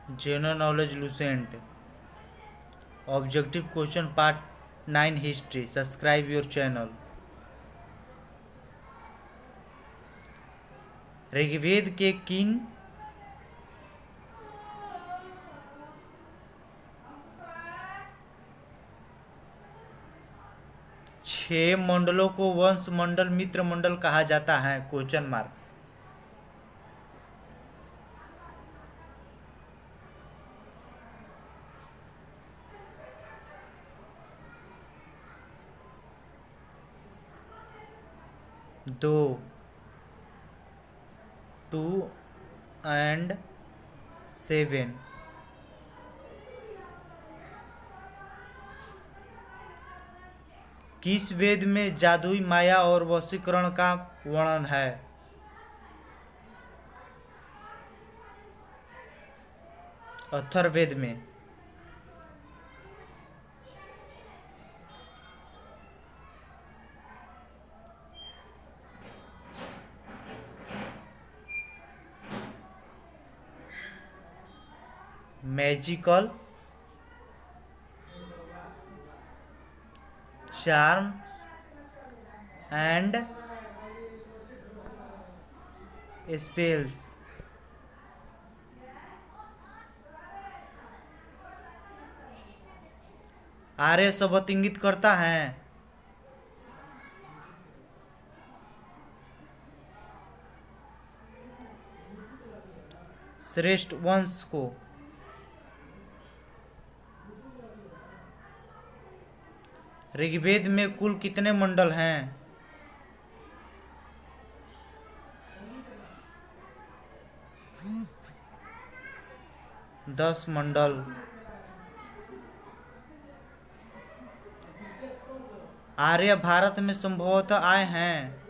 General knowledge Lucent objective question part 9 history. Subscribe your channel. Rigveda के किन 6 मंडलों को वंश मंडल मित्र मंडल कहा जाता है? Question mark. दो 2 and 7। किस वेद में जादुई माया और वशीकरण का वर्णन है? अथर्ववेद में। Magical charms and spells. Arya शब्द इंगित करता है श्रेष्ठ वंश को। ऋग्वेद में कुल कितने मंडल हैं? 10 मंडल। आर्य भारत में संभवतः आए हैं।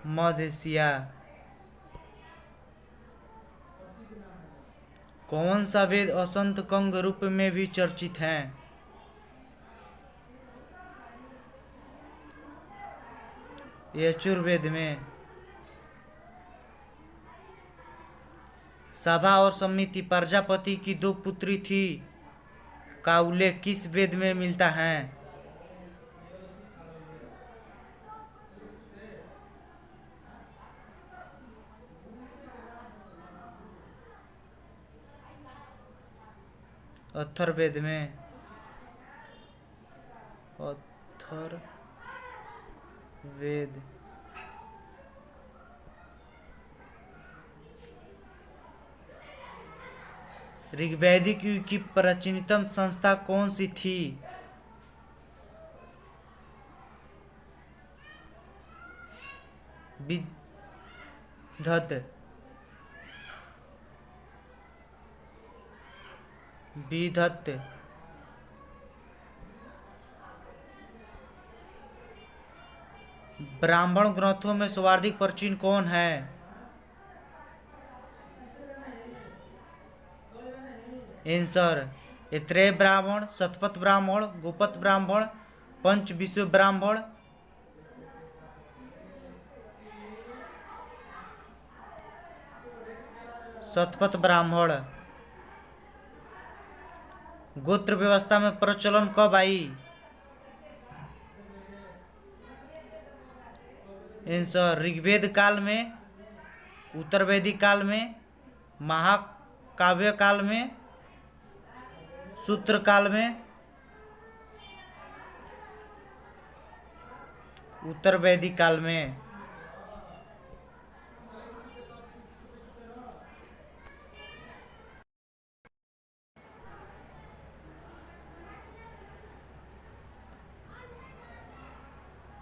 मध्य एशिया। कौन सा वेद असंत कंग रूप में भी चर्चित है? यजुर्वेद में। सभा और समिति प्रजापति की 2 पुत्री थी का उल्लेख किस वेद में मिलता है? अथर्ववेद में। अथर्ववेद। ऋग्वैदिक युग की प्राचीनतम संस्था कौन सी थी? विदत। विदत। ब्राह्मण ग्रंथों में सर्वाधिक प्राचीन कौन है? आंसर ऐत्रेय ब्राह्मण, शतपथ ब्राह्मण, गोपत ब्राह्मण, पंचविंशु ब्राह्मण। शतपथ ब्राह्मण। गोत्र व्यवस्था में प्रचलन कब आई? आंसर ऋग्वेद काल में, उत्तरवैदिक काल में, महाकाव्य काल में, सूत्र काल में। उत्तरवैदिक काल में।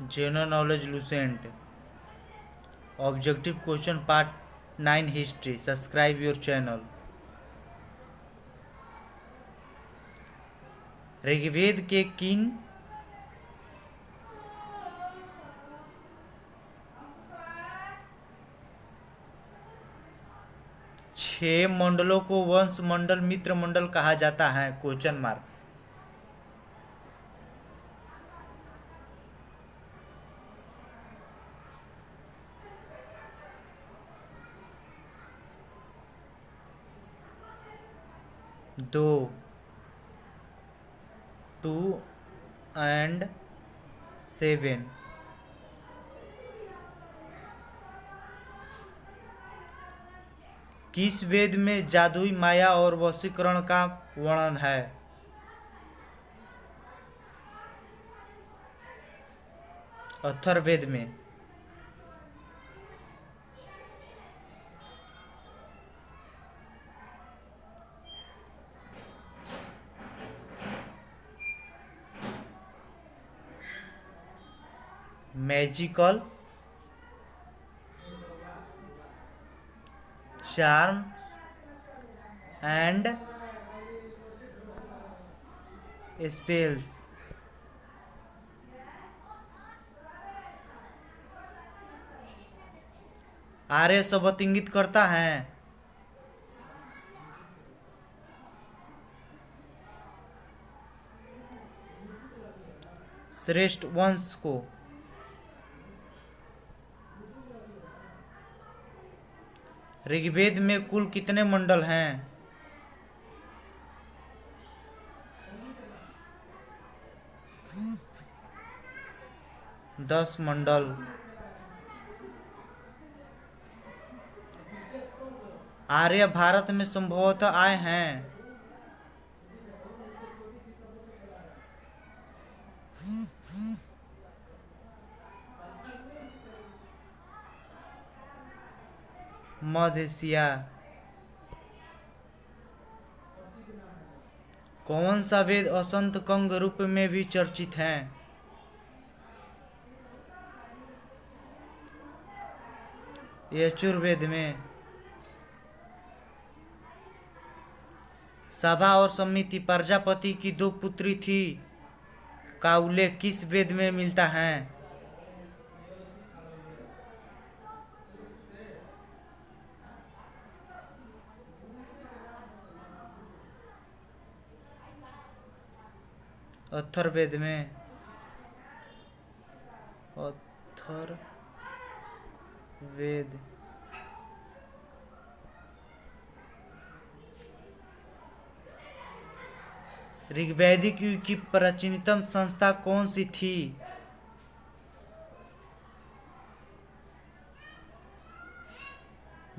General knowledge Lucent objective question part 9 history. Subscribe your channel. Rigveda के किन 6 मंडलों को वंश मंडल मित्र मंडल कहा जाता है? Question mark. 2 2 and 7। किस वेद में जादुई माया और वशीकरण का वर्णन है? अथर्ववेद में। Magical charms and spells. Arya शब्द इंगित करता है श्रेष्ठ वंश को। ऋग्वेद में कुल कितने मंडल हैं? 10 मंडल। आर्य भारत में संभवतः आए हैं। मध्य एशिया। कौन सा वेद असंत कंग रूप में भी चर्चित है? यजुर्वेद में। सभा और समिति प्रजापति की 2 पुत्री थी का उल्लेख किस वेद में मिलता है? अथर्ववेद में। अथर्ववेद। ऋग्वैदिक युग की प्राचीनतम संस्था कौन सी थी?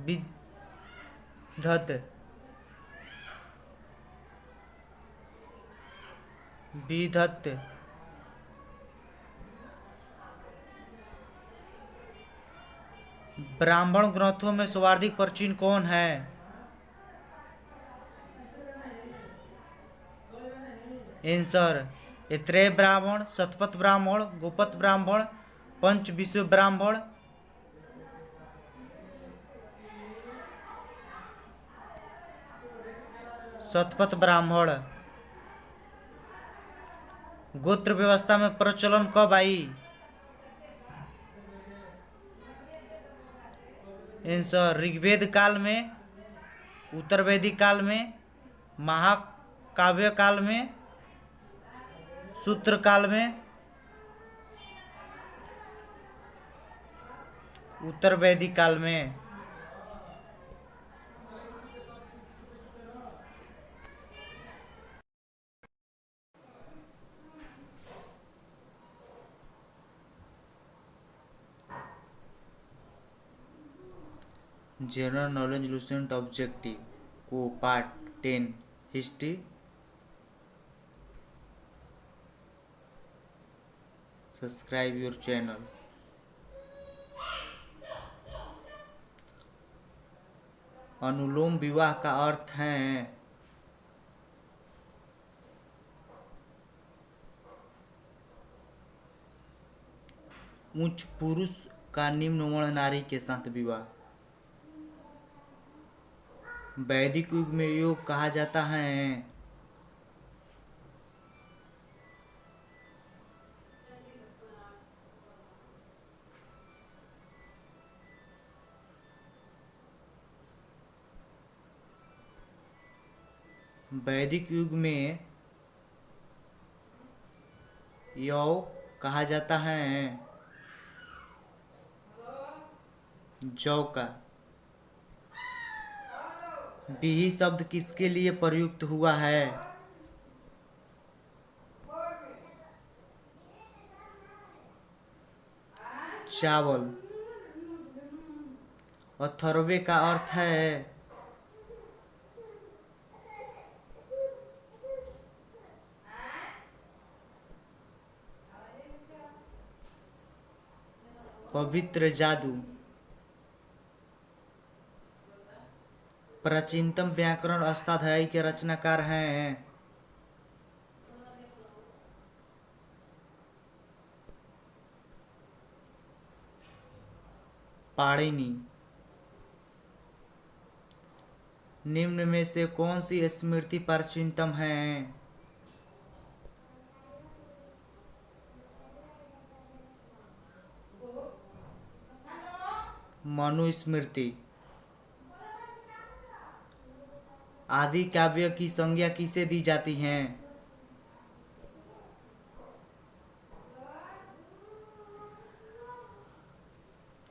विदत। विदत। ब्राह्मण ग्रंथों में सर्वाधिक प्राचीन कौन है? आंसर ऐत्रेय ब्राह्मण, शतपथ ब्राह्मण, गोपत ब्राह्मण, पंच विश्व ब्राह्मण। शतपथ ब्राह्मण। गोत्र व्यवस्था में प्रचलन कब आई? आंसर ऋग्वेद काल में, उत्तरवैदिक काल में, महाकाव्य काल में, सूत्र काल में। उत्तरवैदिक काल में। जनरल नॉलेज लूसेंट ऑब्जेक्टिव को part 10 history subscribe your channel. अनुलोम विवाह का अर्थ है उच्च पुरुष का निम्न वर्ण नारी के साथ विवाह। वैदिक युग में योग कहा जाता है वैदिक युग में योग कहा जाता है जौ का। बिही शब्द किसके लिए प्रयुक्त हुआ है? चावल। अथर्वे का अर्थ है पवित्र जादू। प्राचीनतम व्याकरण अष्टाध्यायी के रचनाकार हैं पाणिनि। निम्न में से कौन सी स्मृति प्राचीनतम है? मनुस्मृति। आदि काव्य की संज्ञा किसे दी जाती है?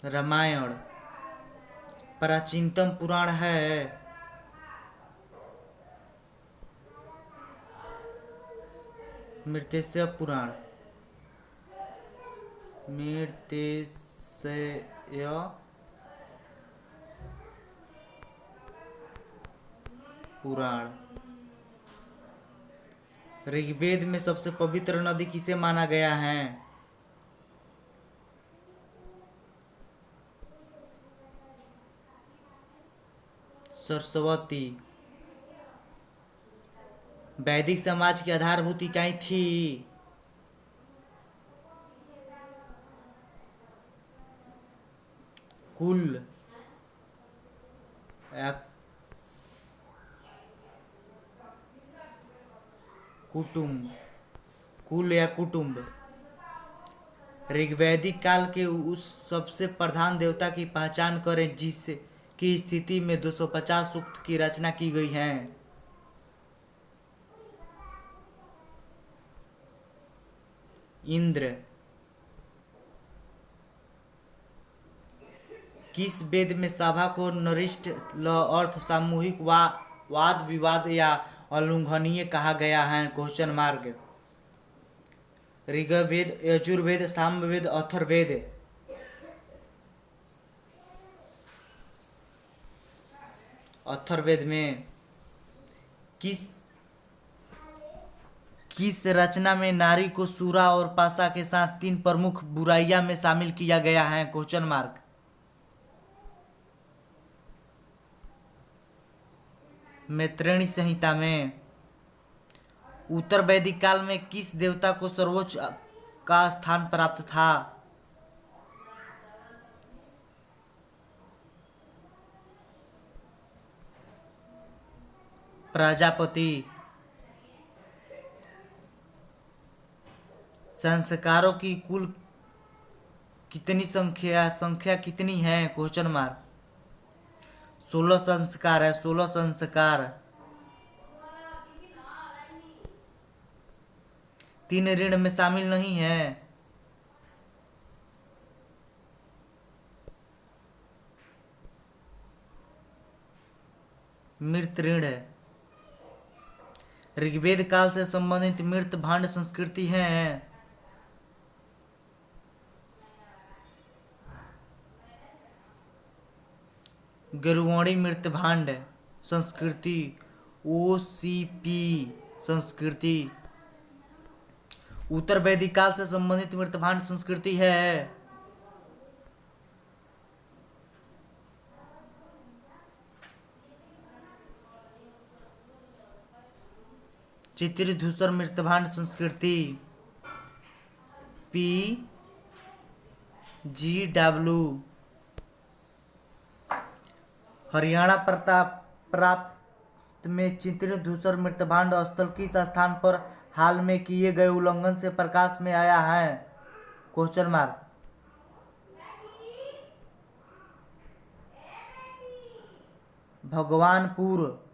रामायण। प्राचीनतम पुराण है मृतेश्य पुराण। मृतेश्य पुराण। ऋग्वेद में सबसे पवित्र नदी किसे माना गया है? सरस्वती। वैदिक समाज की आधारभूत इकाई थी? कुल या कुटुंब। कुल या कुटुंब। ऋग्वैदिक काल के उस सबसे प्रधान देवता की पहचान करें जिस की स्थिति में 250 सूक्त की रचना की गई है। इंद्र। किस वेद में सभा को नरिष्ठ ल अर्थ सामूहिक वाद विवाद या अलंघनीय कहा गया है? Question mark. ऋग्वेद, यजुर्वेद, सामवेद, अथर्ववेद। अथर्ववेद में किस किस रचना में नारी को सूरा और पाशा के साथ 3 प्रमुख बुराइयां में शामिल किया गया है? Question mark. मैत्रेयी संहिता में। उत्तर वैदिक काल में किस देवता को सर्वोच्च का स्थान प्राप्त था? प्रजापति। संस्कारों की कुल कितनी संख्या कितनी है? Question mark. 16 संस्कार है, 16 संस्कार। 3 ऋण में शामिल नहीं है। मृत ऋण है। ऋग्वेद काल से संबंधित मृत भांड संस्कृति है। गिरवाणी मृत भांड संस्कृति। ओसीपी संस्कृति। उत्तर वैदिक काल से संबंधित मृत भांड संस्कृति है। चित्रिधूसर मृतभांड संस्कृति। PGW। हरियाणा प्राप्त में चित्रिधूसर मृतभांड स्थल किस स्थान पर हाल में किए गए उल्लंघन से प्रकाश में आया है? Question mark. Bhagwanpur.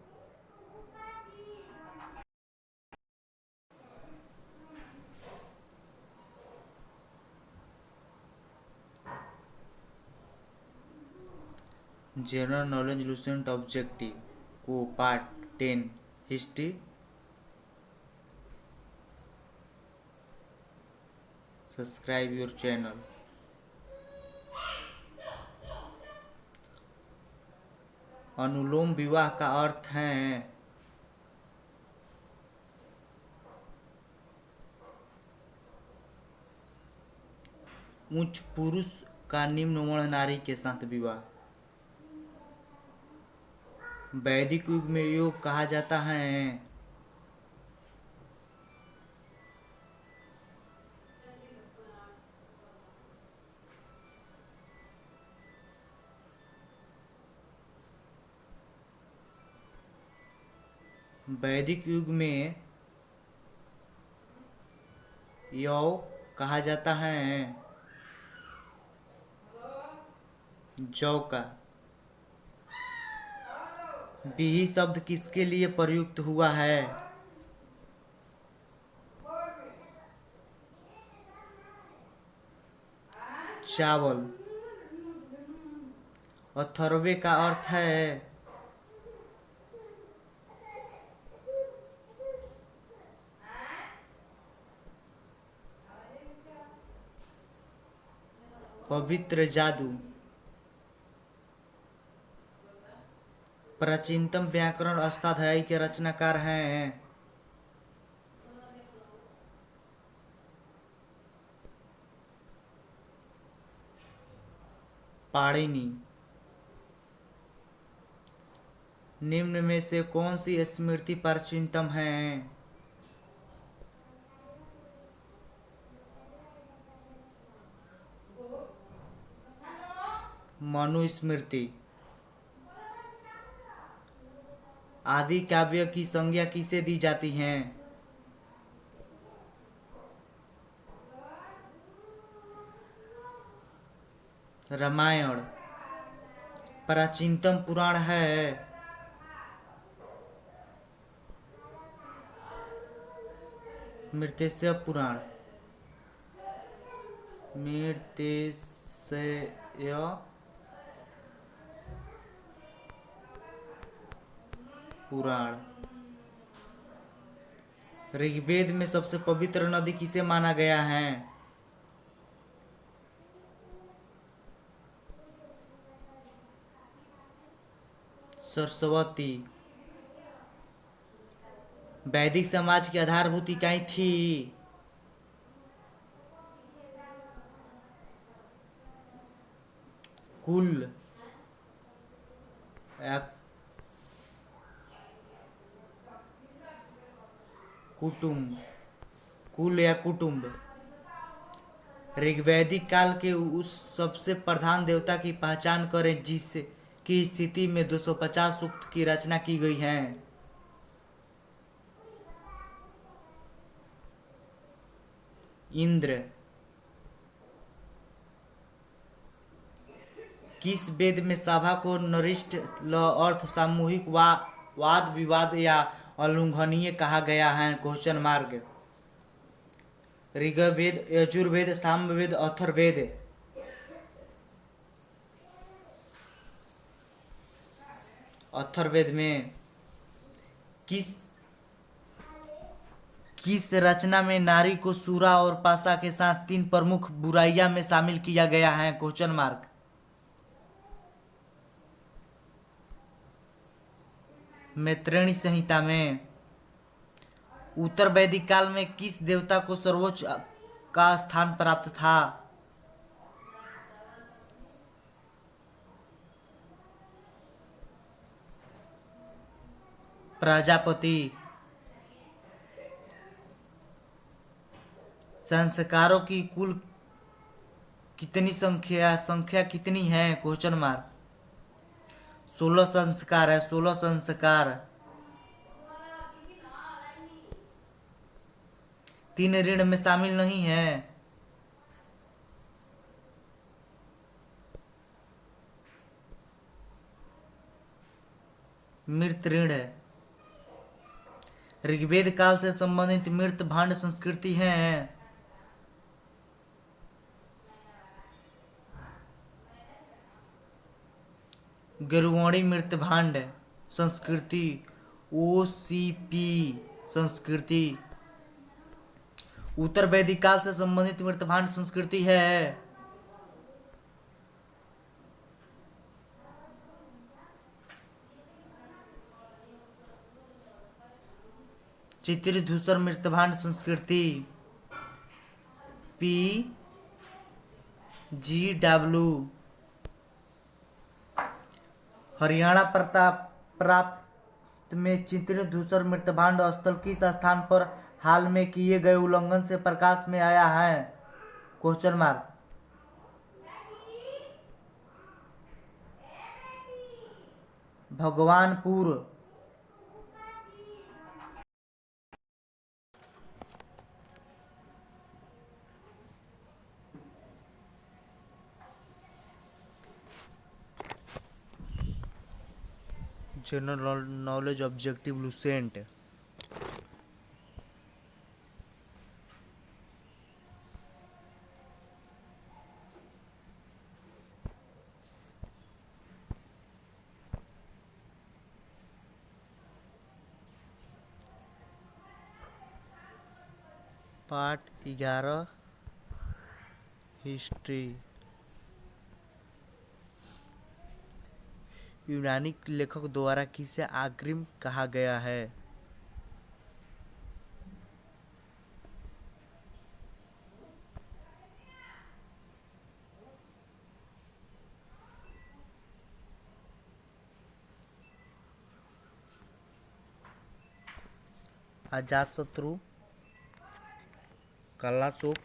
General knowledge Lucent objective. को part 10 history subscribe your channel. अनुलोम विवाह का अर्थ है उच्च पुरुष का निम्न वर्ण नारी के साथ विवाह। वैदिक युग में योग कहा जाता है वैदिक युग में योग कहा जाता है जौ का। बिही शब्द किसके लिए प्रयुक्त हुआ है? चावल। अथर्वे का अर्थ है पवित्र जादू। प्राचीनतम व्याकरण अष्टाध्यायी के रचनाकार हैं पाणिनि। निम्न में से कौन सी स्मृति प्राचीनतम है? मनुस्मृति। आदि काव्य की संज्ञा किसे दी जाती है? रामायण। प्राचीनतम पुराण है मृतेश्य पुराण। मृतेश्य पुराण। ऋग्वेद में सबसे पवित्र नदी किसे माना गया है? सरस्वती। वैदिक समाज की आधारभूत इकाई थी कुल या कुटुंब। कुल या कुटुंब। ऋग्वैदिक काल के उस सबसे प्रधान देवता की पहचान करें जिस की स्थिति में 250 सूक्त की रचना की गई है। इंद्र। किस वेद में सभा को नरिष्ठ ल अर्थ सामूहिक वाद विवाद या अलंघनीय कहा गया है? Question mark. ऋग्वेद, यजुर्वेद, सामवेद, अथर्ववेद। अथर्ववेद में किस रचना में नारी को सूरा और पाशा के साथ 3 प्रमुख बुराइयां में शामिल किया गया है? Question mark. मैत्रेयणी संहिता में। उत्तर वैदिक काल में किस देवता को सर्वोच्च का स्थान प्राप्त था? प्रजापति। संस्कारों की कुल कितनी संख्या कितनी है? Question mark. 16 संस्कार है, 16 संस्कार। 3 ऋण में शामिल नहीं है। मृत ऋण है। ऋग्वेद काल से संबंधित मृत भांड संस्कृति है गिरवाणी मृत भांड संस्कृति, OCP संस्कृति उत्तर वैदिक काल से संबंधित मृतभांड संस्कृति है। चित्री धूसर मृतभांड संस्कृति PGW। हरियाणा प्रताप प्राप्त में चित्रित धूसर मृतभांड स्थल किस स्थान पर हाल में किए गए उल्लंघन से प्रकाश में आया है? Question mark. Bhagwanpur. General knowledge objective Lucent. Part 11 history. यूनानी लेखक द्वारा किसे अग्रिम कहा गया है? अजातशत्रु, कलाशोक,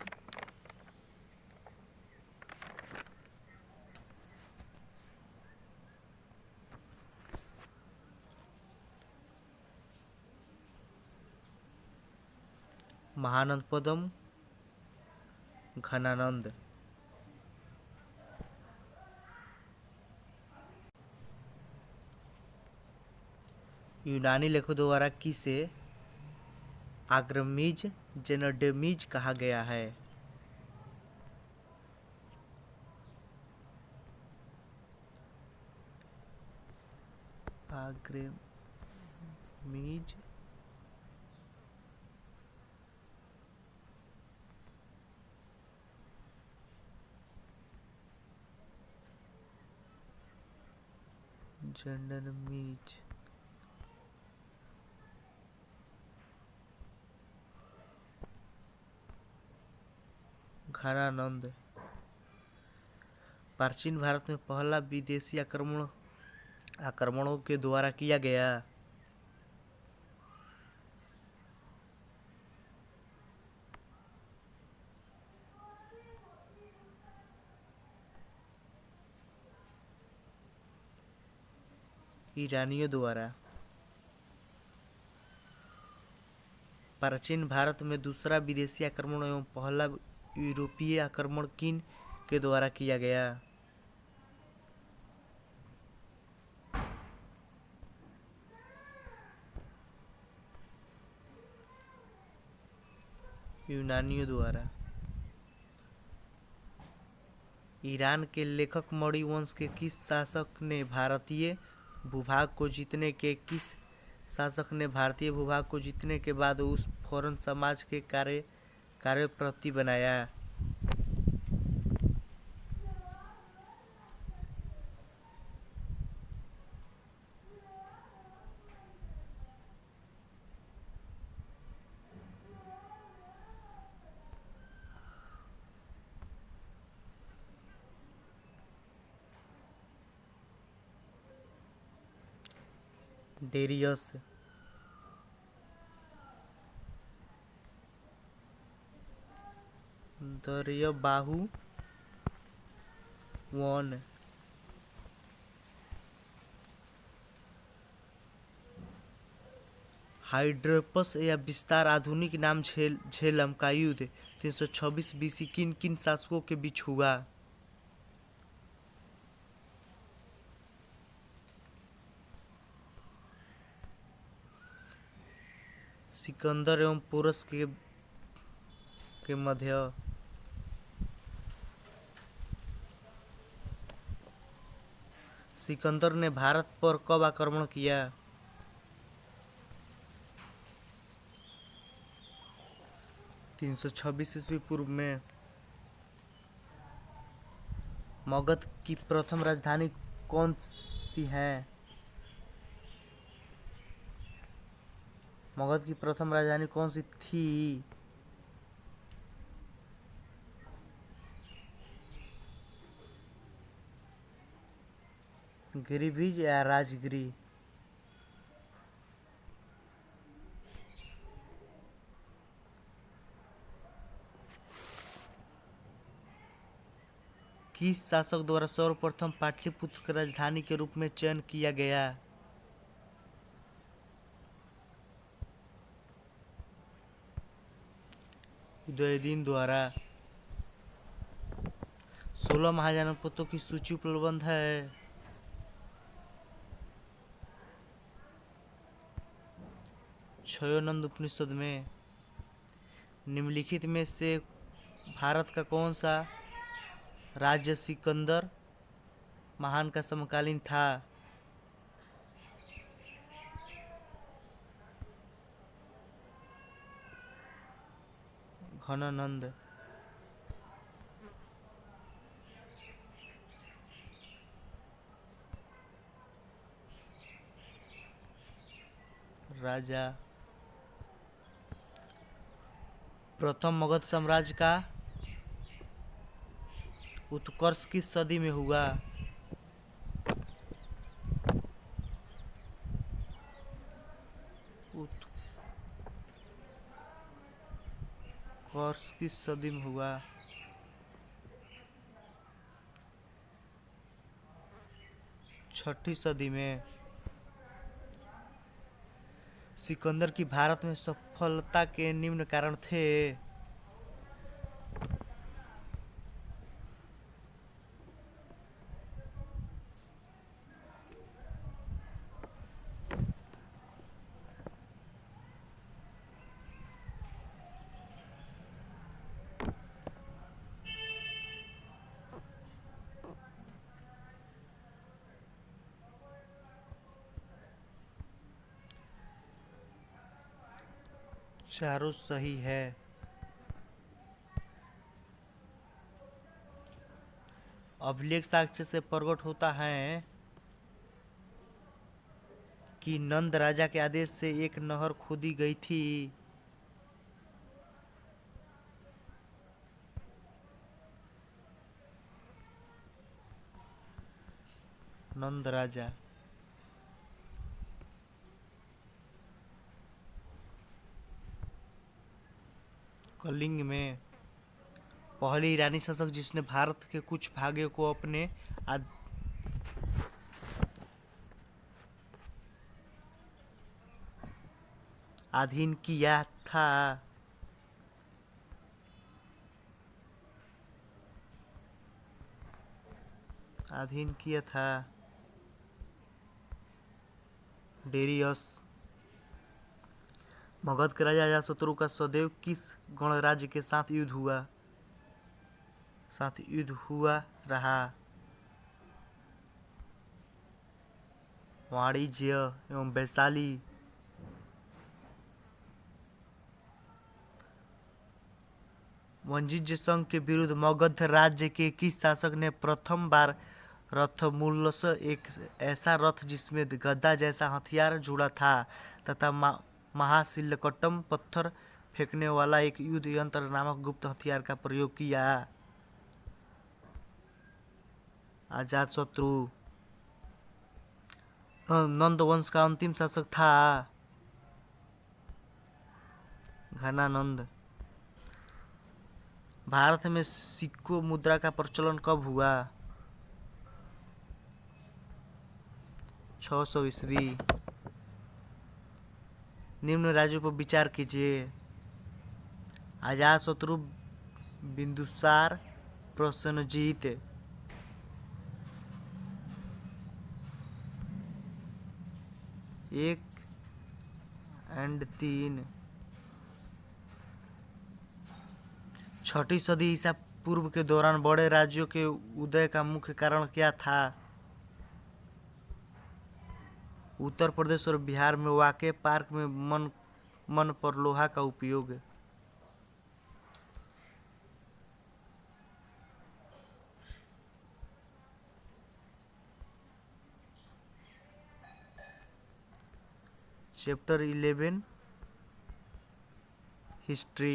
महानंद पदम, घनानंद। यूनानी लेखकों द्वारा किसे आग्रमीज जेनडेमीज कहा गया है? आग्रमीज जेनडेमीज। घनानंद। प्राचीन भारत में पहला विदेशी आक्रमणों के द्वारा किया गया। ईरानियों द्वारा। प्राचीन भारत में दूसरा विदेशी आक्रमण एवं पहला यूरोपीय आक्रमण किन के द्वारा किया गया? यूनानियों द्वारा। ईरान के लेखक मौर्य वंश के किस शासक ने भारतीय भूभाग को जीतने के बाद उस फौरन समाज के कार्यप्रति बनाया? डेरियस। दर्यबाहु वन। हाइड्रोपस या विस्तार आधुनिक नाम झेलम का युद्ध 326 BC किन किन शासकों के बीच हुआ? सिकंदर एवं पोरस के मध्य। सिकंदर ने भारत पर कब आक्रमण किया? 326 ईस्वी पूर्व में मगध की प्रथम राजधानी कौन सी है? मगध की प्रथम राजधानी कौन सी थी? गिरिभिज या राजगिरी? किस शासक द्वारा सर्वप्रथम पाटलिपुत्र की राजधानी के रूप में चयन किया गया? उदयदीन द्वारा। 16 महाजनपदों की सूची उपलब्ध है। क्षयोनंद उपनिषद में। निम्नलिखित में से भारत का कौन सा राज्य सिकंदर महान का समकालीन था? घनानंद। राजा। प्रथम मगध साम्राज्य का उत्कर्ष किस सदी में हुआ? उत्कर्ष किस सदी में हुआ? 6ठी सदी में। सिकंदर की भारत में सफलता के निम्न कारण थे। चारों सही है। अभिलेख साक्ष्य से प्रकट होता है कि नंद राजा के आदेश से एक नहर खोदी गई थी। नंद राजा। कलिंग में। पहली ईरानी शासक जिसने भारत के कुछ भागों को अपने अधीन किया था। डेरियस। मगध के राजा अजातशत्रु का सदैव किस गणराज्य के साथ युद्ध हुआ रहा? वाणिज्य एवं वैशाली। वज्जिक संघ के विरुद्ध मगध राज्य के किस शासक ने प्रथम बार रथमूलस, एक ऐसा रथ जिसमें गदा जैसा हथियार जुड़ा था, तथा महाशिलकटम, पत्थर फेंकने वाला एक युद्ध यंत्र नामक गुप्त हथियार का प्रयोग किया? अजातशत्रु। नंद वंश का अंतिम शासक था घनानंद। भारत में सिक्कों मुद्रा का प्रचलन कब हुआ? 600 ईस्वी। निम्न राज्यों पर विचार कीजिए: अजातशत्रु, बिंदुसार, प्रसेनजीत। एक एंड 3। 6ठी सदी ईसा पूर्व के दौरान बड़े राज्यों के उदय का मुख्य कारण क्या था? उत्तर प्रदेश और बिहार में वाक़े पार्क में मन पर लोहा का उपयोग। Chapter 11 history.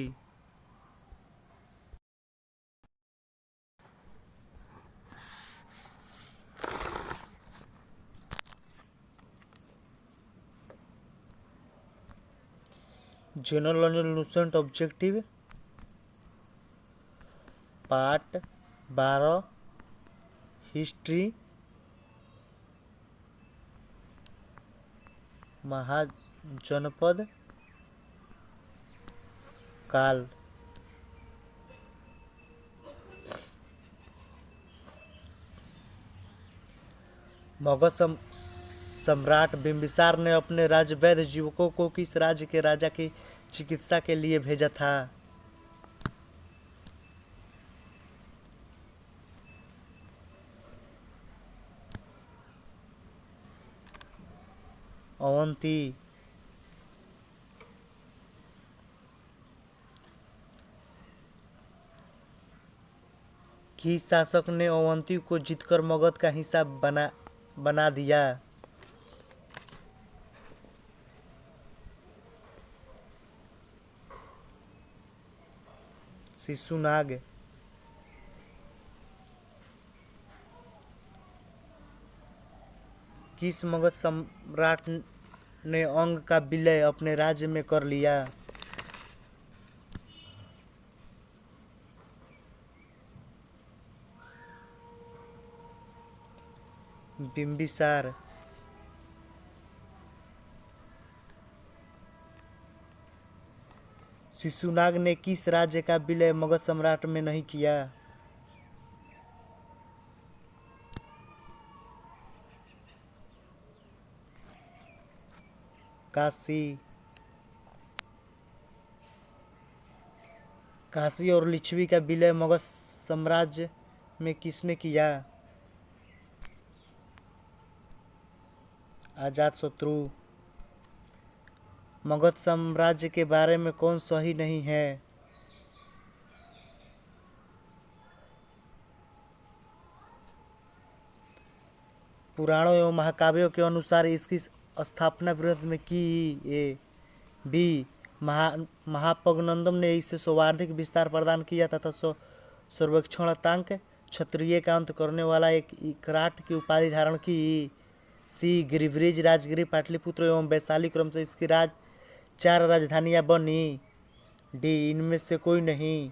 General and Lucent objective part 12 history Mahajanapada काल। मगध सम्राट बिंबिसार ने अपने राजवैद युवकों को किस राज्य के राजा की चिकित्सा के लिए भेजा था? अवंती। किस शासक ने अवंती को जीतकर मगध का हिस्सा बना दिया? शिशुनाग। किस मगध सम्राट ने अंग का विलय अपने राज्य में कर लिया? बिंबिसार। शिशुनाग ने किस राज्य का विलय मगध सम्राट में नहीं किया? काशी। काशी और लिच्छवी का विलय मगध साम्राज्य में किसने किया? अजातशत्रु। मगध साम्राज्य के बारे में कौन सही नहीं है? पुराणों एवं महाकाव्यों के अनुसार इसकी स्थापना वृहद में की। ए बी महापद्मनंदन ने इसे सौहार्दिक विस्तार प्रदान किया तथा सर्वेक्षणांक क्षत्रिय का अंत करने वाला एक इकराट की उपाधि धारण की। सी गिरिव्रज राजगिरी पाटलिपुत्र एवं वैशाली क्रम से इसकी 4 राजधानियां बनी। डी इनमें से कोई नहीं।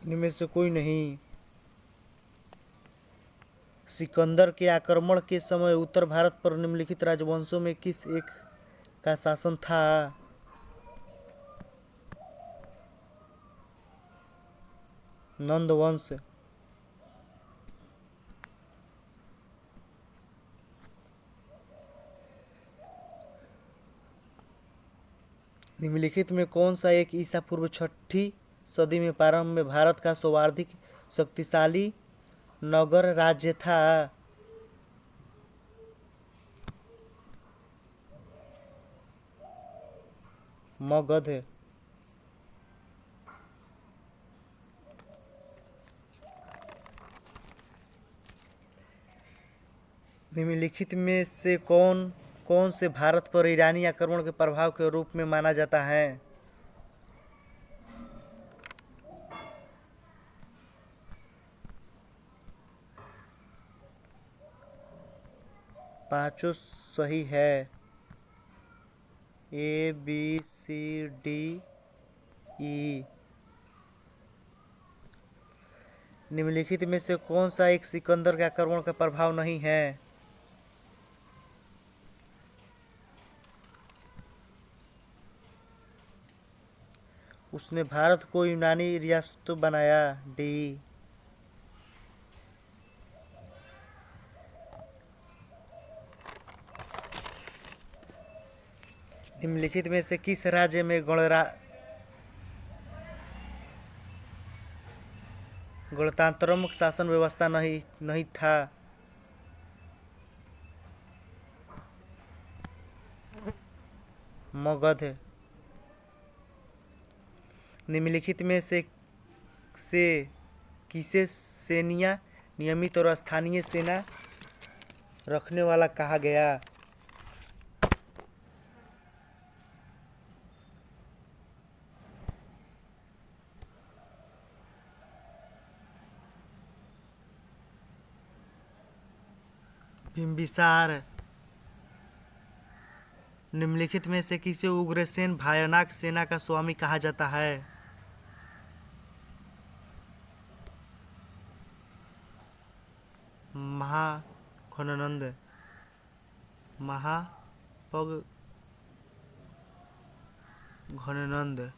इनमें से कोई नहीं। सिकंदर के आक्रमण के समय उत्तर भारत पर निम्नलिखित राजवंशों में किस एक का शासन था? नंद वंश। निम्नलिखित में कौन सा एक ईसा पूर्व 6ठी सदी में प्रारंभ में भारत का सर्वाधिक शक्तिशाली नगर राज्य था? मगध। निम्नलिखित में से कौन कौन से भारत पर ईरानी आक्रमण के प्रभाव के रूप में माना जाता है? पांचों सही है। A B C D E. निम्नलिखित में से कौन सा एक सिकंदर के आक्रमण का प्रभाव नहीं है? उसने भारत को यूनानी रियासत बनाया। डी। निम्नलिखित में से किस राज्य में गणतंत्रात्मक शासन व्यवस्था नहीं था? मगध। निम्नलिखित में से किसे सेनिया नियमित और स्थानीय सेना रखने वाला कहा गया। बिम्बिसार निम्नलिखित में से किसे उग्रसेन भयानक सेना का स्वामी कहा जाता है? महाघननंद, महापग घननंद।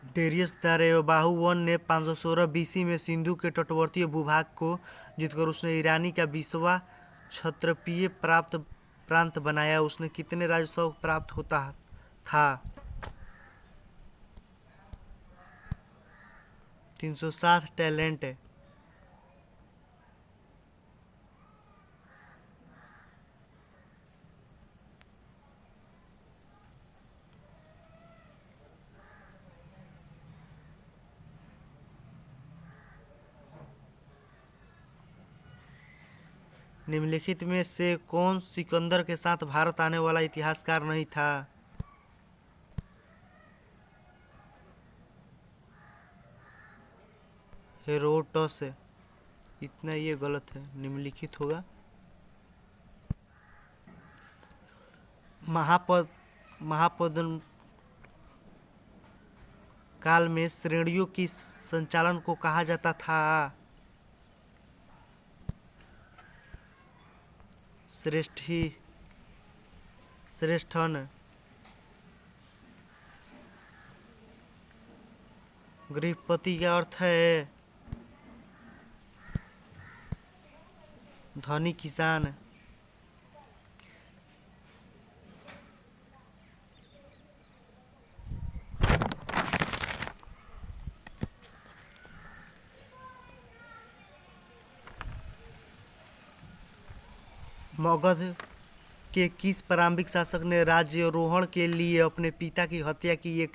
डेरियस दारेबाहु वन ने 516 बीसी में सिंधु के तटवर्ती भूभाग को जीतकर उसने ईरानी का 20वां क्षत्रपीय प्रांत बनाया। उसने कितने राजस्व प्राप्त होता था? 360 टैलेंट। निम्नलिखित में से कौन सिकंदर के साथ भारत आने वाला इतिहासकार नहीं था? हेरोडोटस। इतना ये गलत है, निम्नलिखित होगा। महापद्म काल में श्रेणियों की संचालन को कहा जाता था? श्रेष्ठन। गृहपति का अर्थ है धनी किसान। मगध के किस प्रारंभिक शासक ने राज्यारोहण के लिए अपने पिता की हत्या की?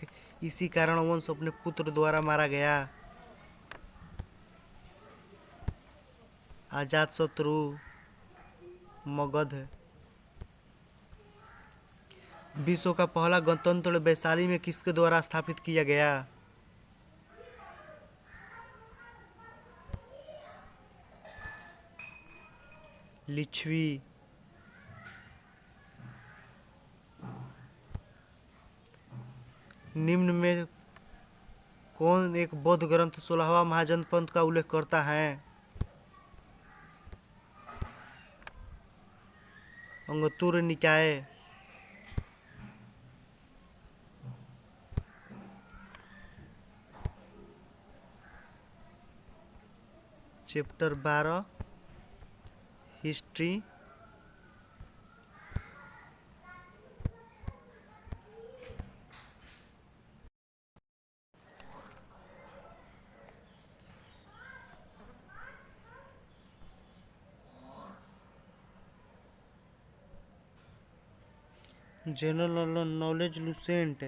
इसी कारण वंश अपने पुत्र द्वारा मारा गया। अजातशत्रु। मगध। विश्व का पहला गणतंत्र वैशाली में किसके द्वारा स्थापित किया गया? लिच्छवी। निम्न में कौन एक बौद्ध ग्रंथ 16वां महाजनपद का उल्लेख करता है? अंगुत्तर निकाय। Chapter 12 history. General knowledge Lucent.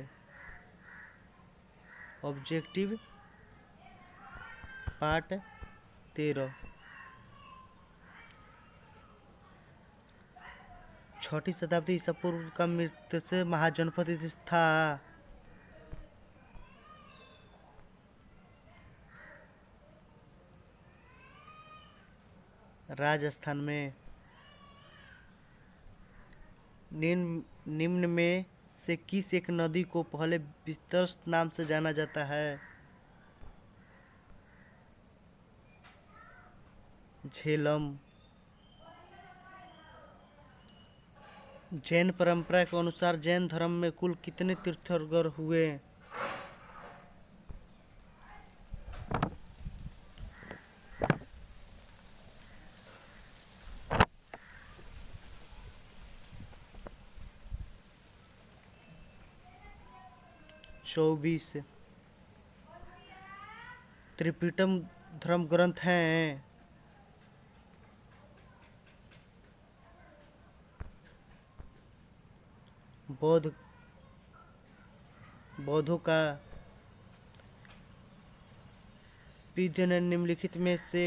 Objective part 13। छठी शताब्दी ईसा पूर्व का मृत्यु से महाजनपद था। राजस्थान में। निम्न में से किस एक नदी को पहले विस्तृत नाम से जाना जाता है? झेलम। जैन परंपरा के अनुसार जैन धर्म में कुल कितने तीर्थंकर हुए? 24। त्रिपिटक धर्म ग्रंथ हैं। बौद्धों का विद्या ने निम्नलिखित में से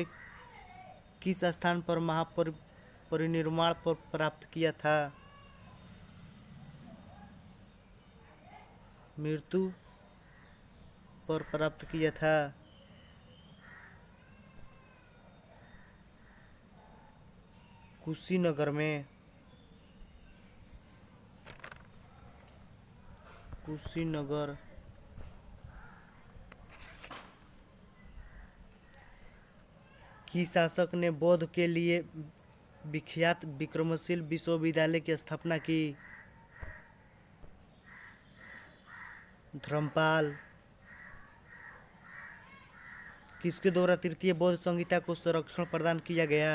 किस स्थान पर महापरिनिर्वाण पर प्राप्त किया था? मृत्यु पर प्राप्त किया था। कुशीनगर में। कुशीनगर। किस शासक ने बौद्ध के लिए विख्यात विक्रमशील विश्वविद्यालय की स्थापना की? धर्मपाल। किसके द्वारा तृतीय बौद्ध संहिता को संरक्षण प्रदान किया गया?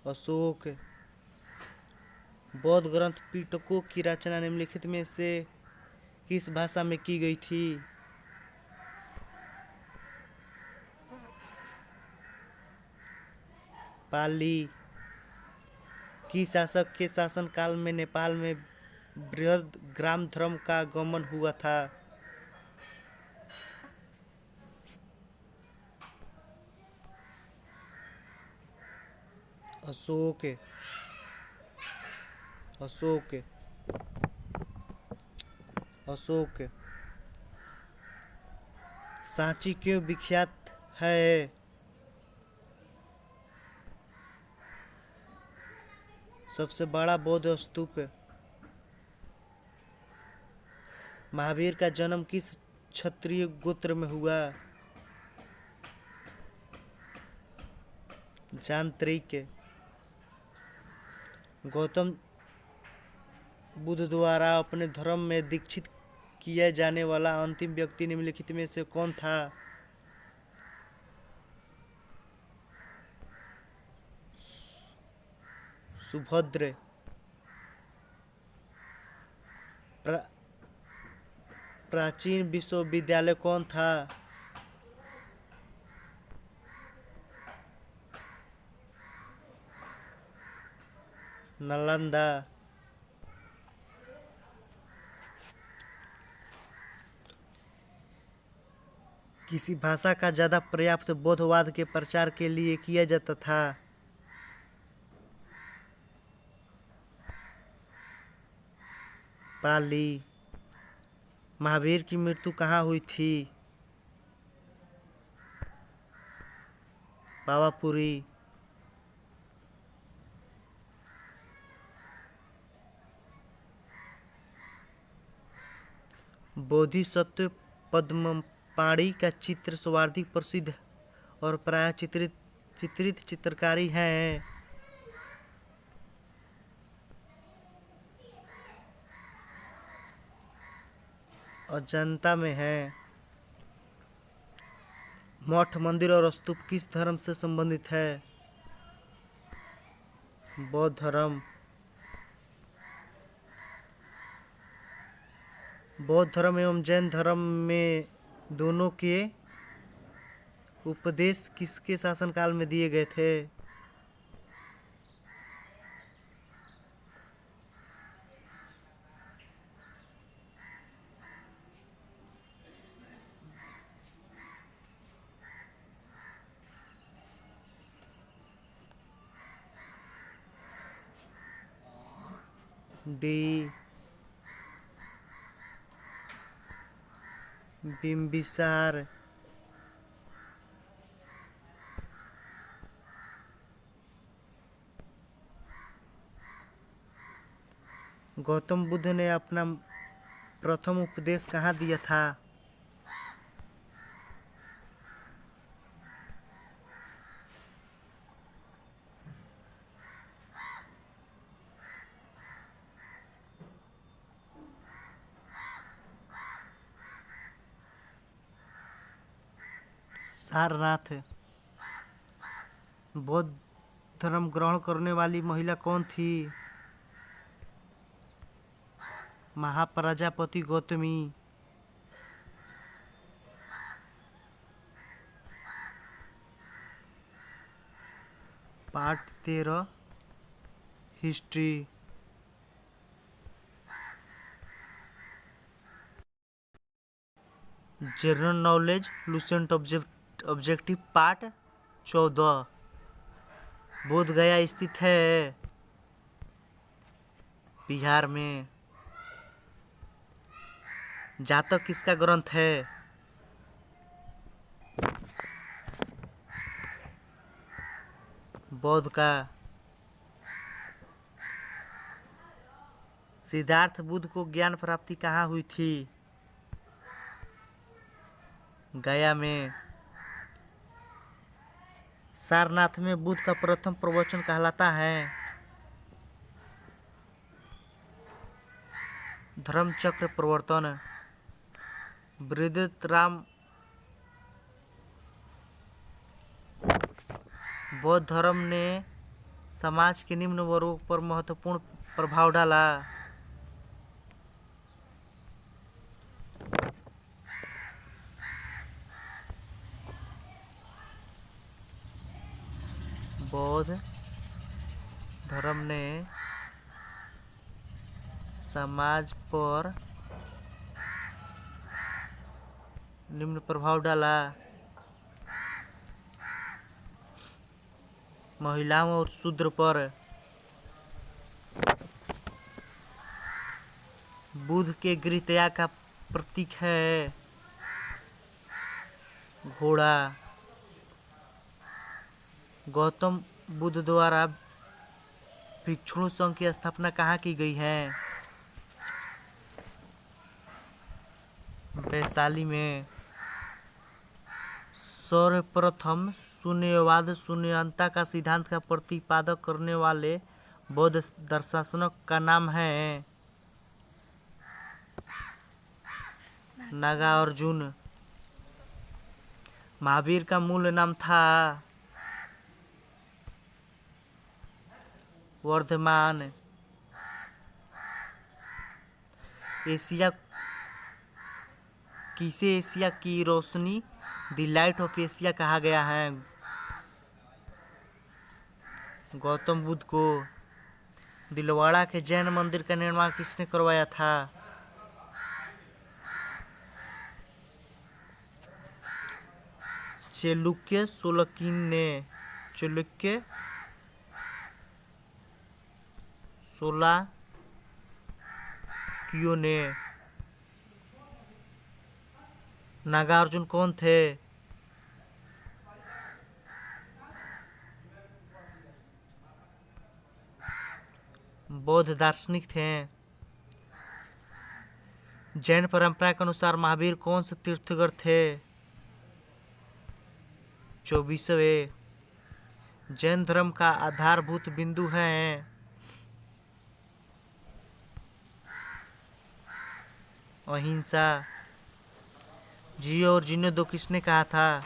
अशोक। बौद्ध ग्रंथ पिटकों की रचना निम्नलिखित में से किस भाषा में की गई थी? पाली। किस शासक के शासनकाल में नेपाल में बृहद ग्राम धर्म का आगमन हुआ था? अशोक। अशोक। अशोक। सांची क्यों विख्यात है? सबसे बड़ा बौद्ध स्तूप। महावीर का जन्म किस क्षत्रिय गोत्र में हुआ? जांत्रिक। गौतम बुद्ध द्वारा अपने धर्म में दीक्षित किया जाने वाला अंतिम व्यक्ति निम्नलिखित में से कौन था? सुभद्र। प्राचीन विश्वविद्यालय कौन था? नालंदा। किसी भाषा का ज्यादा प्रयास बौद्धवाद के प्रचार के लिए किया जाता था? पाली। महावीर की मृत्यु कहाँ हुई थी? पावापुरी। बोधिसत्व पद्मपाणि का चित्र सर्वाधिक प्रसिद्ध और प्रायः चित्रित चित्रकारी है। अजंता में है। मठ, मंदिर और स्तूप किस धर्म से संबंधित है? बौद्ध धर्म। बौद्ध धर्म एवं जैन धर्म में दोनों के उपदेश किसके शासनकाल में दिए गए थे? डी। बिम्बिसार। गौतम बुद्ध ने अपना प्रथम उपदेश कहाँ दिया था? सारनाथ। बौद्ध धर्म ग्रहण करने वाली महिला कौन थी? Mahaprajapati Gautami. Part 13 history. General knowledge Lucent objective part 14। बोध गया स्थित है बिहार में। जातक किसका ग्रंथ है? बौद्ध का। सिद्धार्थ बुद्ध को ज्ञान प्राप्ति कहाँ हुई थी? गया में। सारनाथ में बुद्ध का प्रथम प्रवचन कहलाता है? धर्मचक्र प्रवर्तन। वृद्धराम बौद्ध धर्म ने समाज के निम्न वर्गों पर महत्वपूर्ण प्रभाव डाला। बौद्ध धर्म ने समाज पर निम्न प्रभाव डाला। महिलाओं और शूद्र पर। बुद्ध के गृहत्याग का प्रतीक है घोड़ा। गौतम बुद्ध द्वारा भिक्षु संघ की स्थापना कहाँ की गई है? वैशाली में। सर्वप्रथम शून्यवाद शून्यता का सिद्धांत का प्रतिपादक करने वाले बौद्ध दर्शनक का नाम है? नागार्जुन। महावीर का मूल नाम था वर्धमान। किसे एशिया की रोशनी द लाइट ऑफ एशिया कहा गया है? गौतम बुद्ध को। दिलवाड़ा के जैन मंदिर का निर्माण किसने करवाया था? चालुक्य सोलंकी ने। चालुक्य सोलंकियों ने। नागार्जुन कौन थे? बौद्ध दार्शनिक थे। जैन परंपरा के अनुसार महावीर कौन से तीर्थंकर थे? 24वें। जैन धर्म का आधारभूत बिंदु है अहिंसा। जियो और जीने दो किसने कहा था?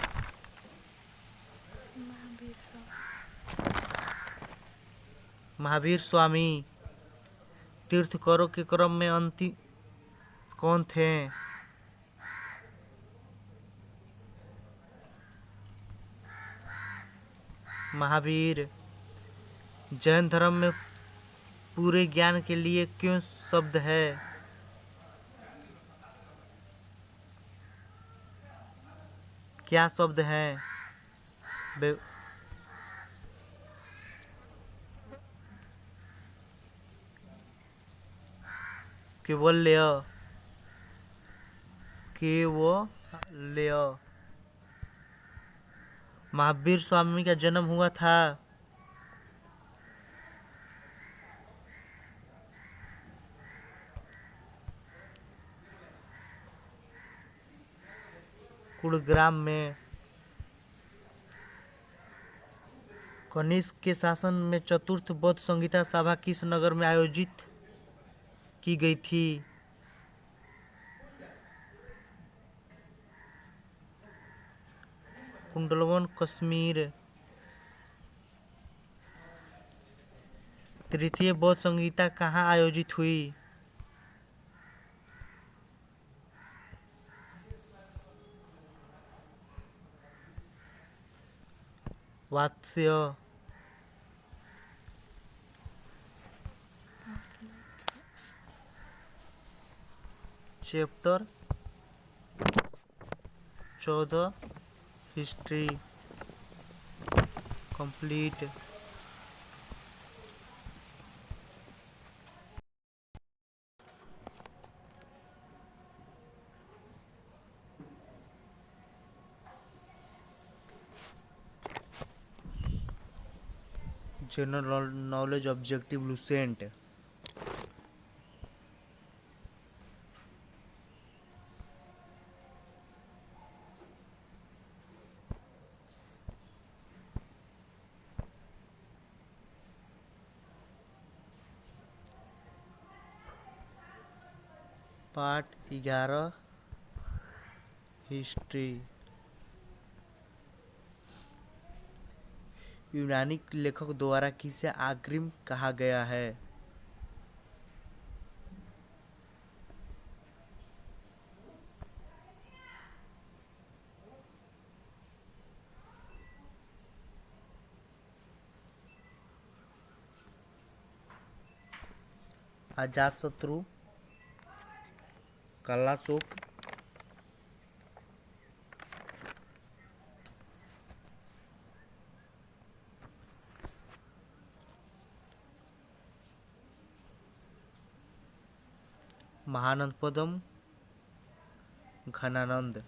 महावीर स्वामी। तीर्थंकरों के क्रम में अंतिम कौन थे? महावीर। जैन धर्म में पूरे ज्ञान के लिए क्यों शब्द है? क्या शब्द है? केवल्य। महावीर स्वामी का जन्म हुआ था कुड़ग्राम में। कनिष्क के शासन में चतुर्थ बौद्ध संहिता सभा किस नगर में आयोजित की गई थी? कुंडलवन कश्मीर। तृतीय बौद्ध संहिता कहाँ आयोजित हुई? Vatsya. Chapter 14 history complete. General knowledge objective Lucent. Part 11 history. यूनानी लेखक द्वारा किसे अग्रिम कहा गया है? अजातशत्रु, कलाशोक, महानंद पदम, घनानंद।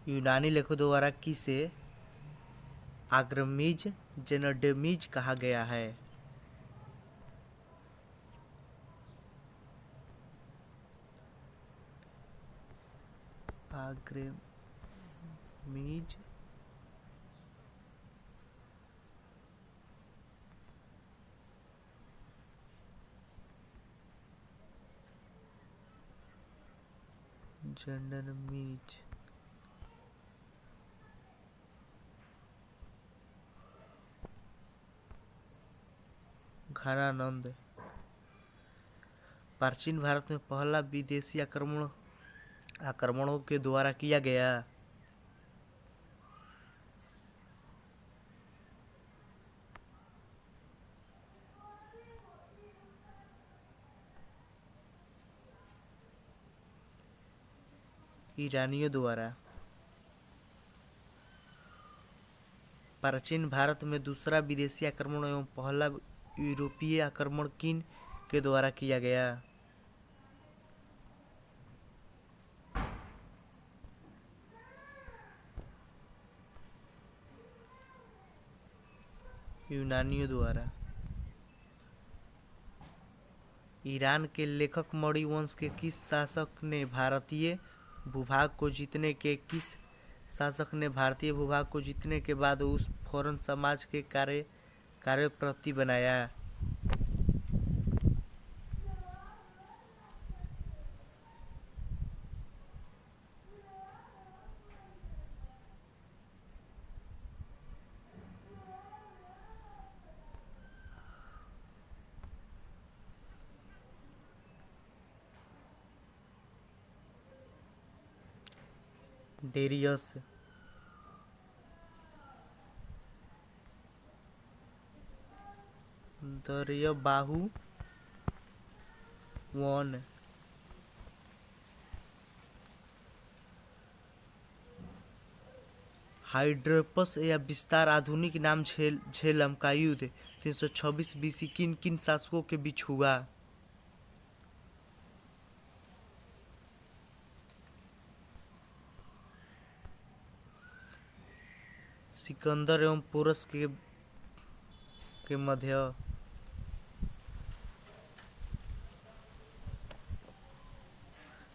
यूनानी लेखकों द्वारा किसे आग्रमीज जेनोडेमीज कहा गया है? आग्रमीज जेनोडेमीज। घनानंद। प्राचीन भारत में पहला विदेशी आक्रमणों के द्वारा किया गया। ईरानियों द्वारा। प्राचीन भारत में दूसरा विदेशी आक्रमण एवं पहला यूरोपीय आक्रमण किन के द्वारा किया गया? यूनानियों द्वारा। ईरान के लेखक मौर्य वंश के किस शासक ने भारतीय भूभाग को जीतने के बाद उस फौरन समाज के कार्यप्रति बनाया? डेरियस। दर्यबाहु वन। हाइड्रोपस या विस्तार आधुनिक नाम झेलम का युद्ध 326 बीसी किन किन शासकों के बीच हुआ? सिकंदर एवं पोरस के मध्य।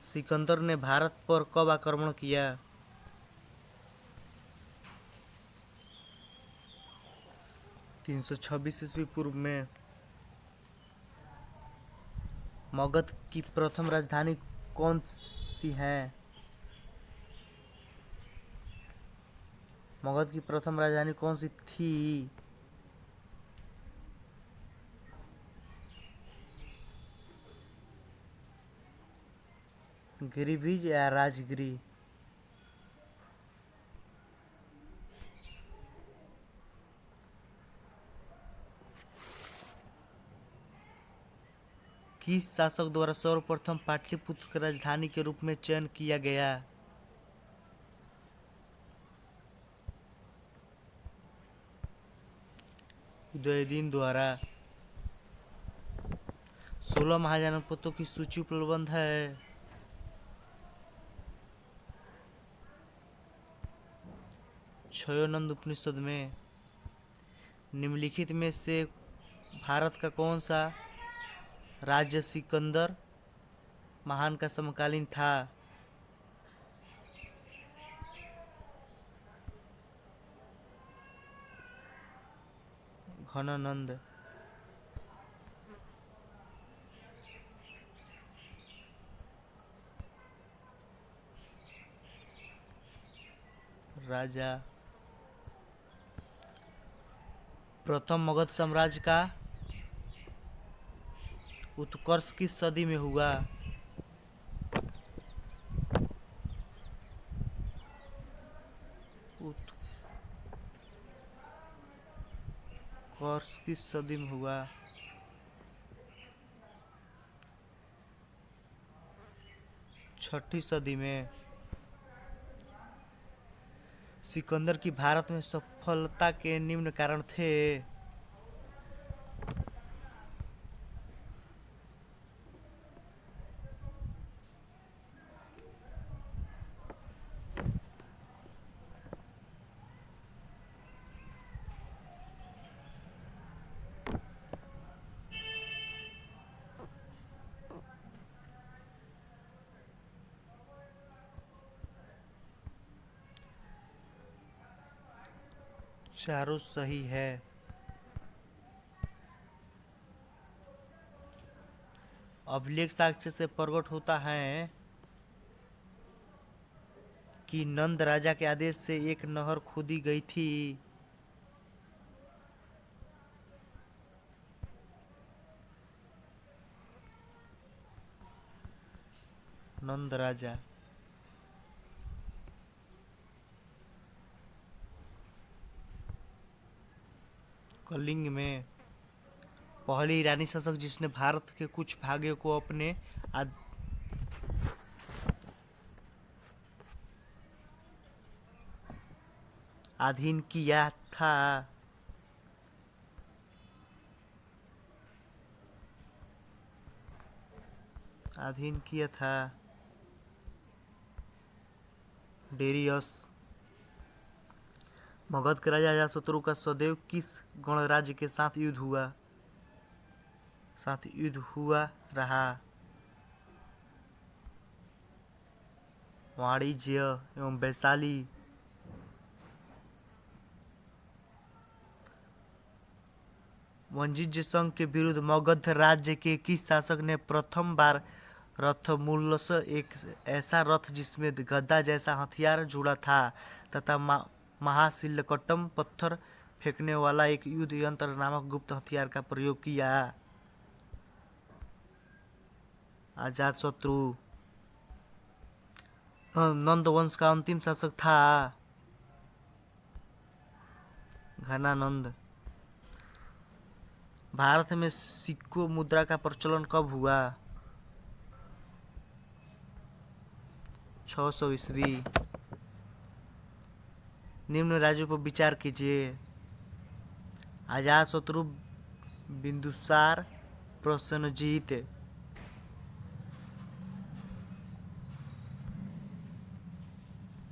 सिकंदर ने भारत पर कब आक्रमण किया? 326 ईस्वी पूर्व में। मगध की प्रथम राजधानी कौन सी है? मगध की प्रथम राजधानी कौन सी थी? गिरिभिज या राजगिरी? किस शासक द्वारा सर्वप्रथम पाटलिपुत्र की राजधानी के रूप में चयन किया गया? उदयदीन द्वारा। 16 महाजनपदों की सूची उपलब्ध है। क्षयोनंद उपनिषद में। निम्नलिखित में से भारत का कौन सा राज्य सिकंदर महान का समकालीन था? घनानंद। राजा। प्रथम मगध साम्राज्य का उत्कर्ष किस सदी में हुआ? उत्कर्ष किस सदी में हुआ? 6ठी सदी में। सिकंदर की भारत में सफलता के निम्न कारण थे। चारों सही है। अभिलेख साक्ष्य से प्रकट होता है कि नंद राजा के आदेश से एक नहर खोदी गई थी। नंद राजा। कलिंग में। पहली ईरानी शासक जिसने भारत के कुछ भागों को अपने अधीन किया था। डेरियस। मगध के राजा अजातशत्रु का सदैव किस गणराज्य के साथ युद्ध हुआ रहा? वाणिज्य एवं वैशाली। वाणिज्य संघ के विरुद्ध मगध राज्य के किस शासक ने प्रथम बार रथमूलस, एक ऐसा रथ जिसमें गदा जैसा हथियार जुड़ा था तथा महाशिलकटम पत्थर फेंकने वाला एक युद्ध यंत्र नामक गुप्त हथियार का प्रयोग किया? अजातशत्रु। नंद वंश का अंतिम शासक था घनानंद। भारत में सिक्कों मुद्रा का प्रचलन कब हुआ? 600 ईस्वी। निम्न राज्यों पर विचार कीजिए। अजातशत्रु, बिंदुसार, प्रसेनजीत।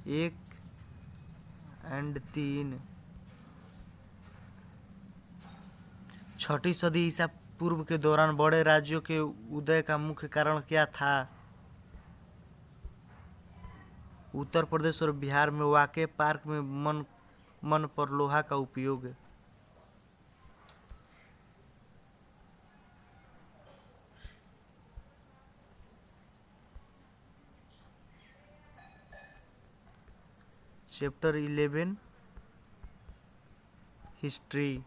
1 और 3। 6ठी सदी ईसा पूर्व के दौरान बड़े राज्यों के उदय का मुख्य कारण क्या था? उत्तर प्रदेश और बिहार में वाक़े पार्क में मन पर लोहा का उपयोग। Chapter 11 history.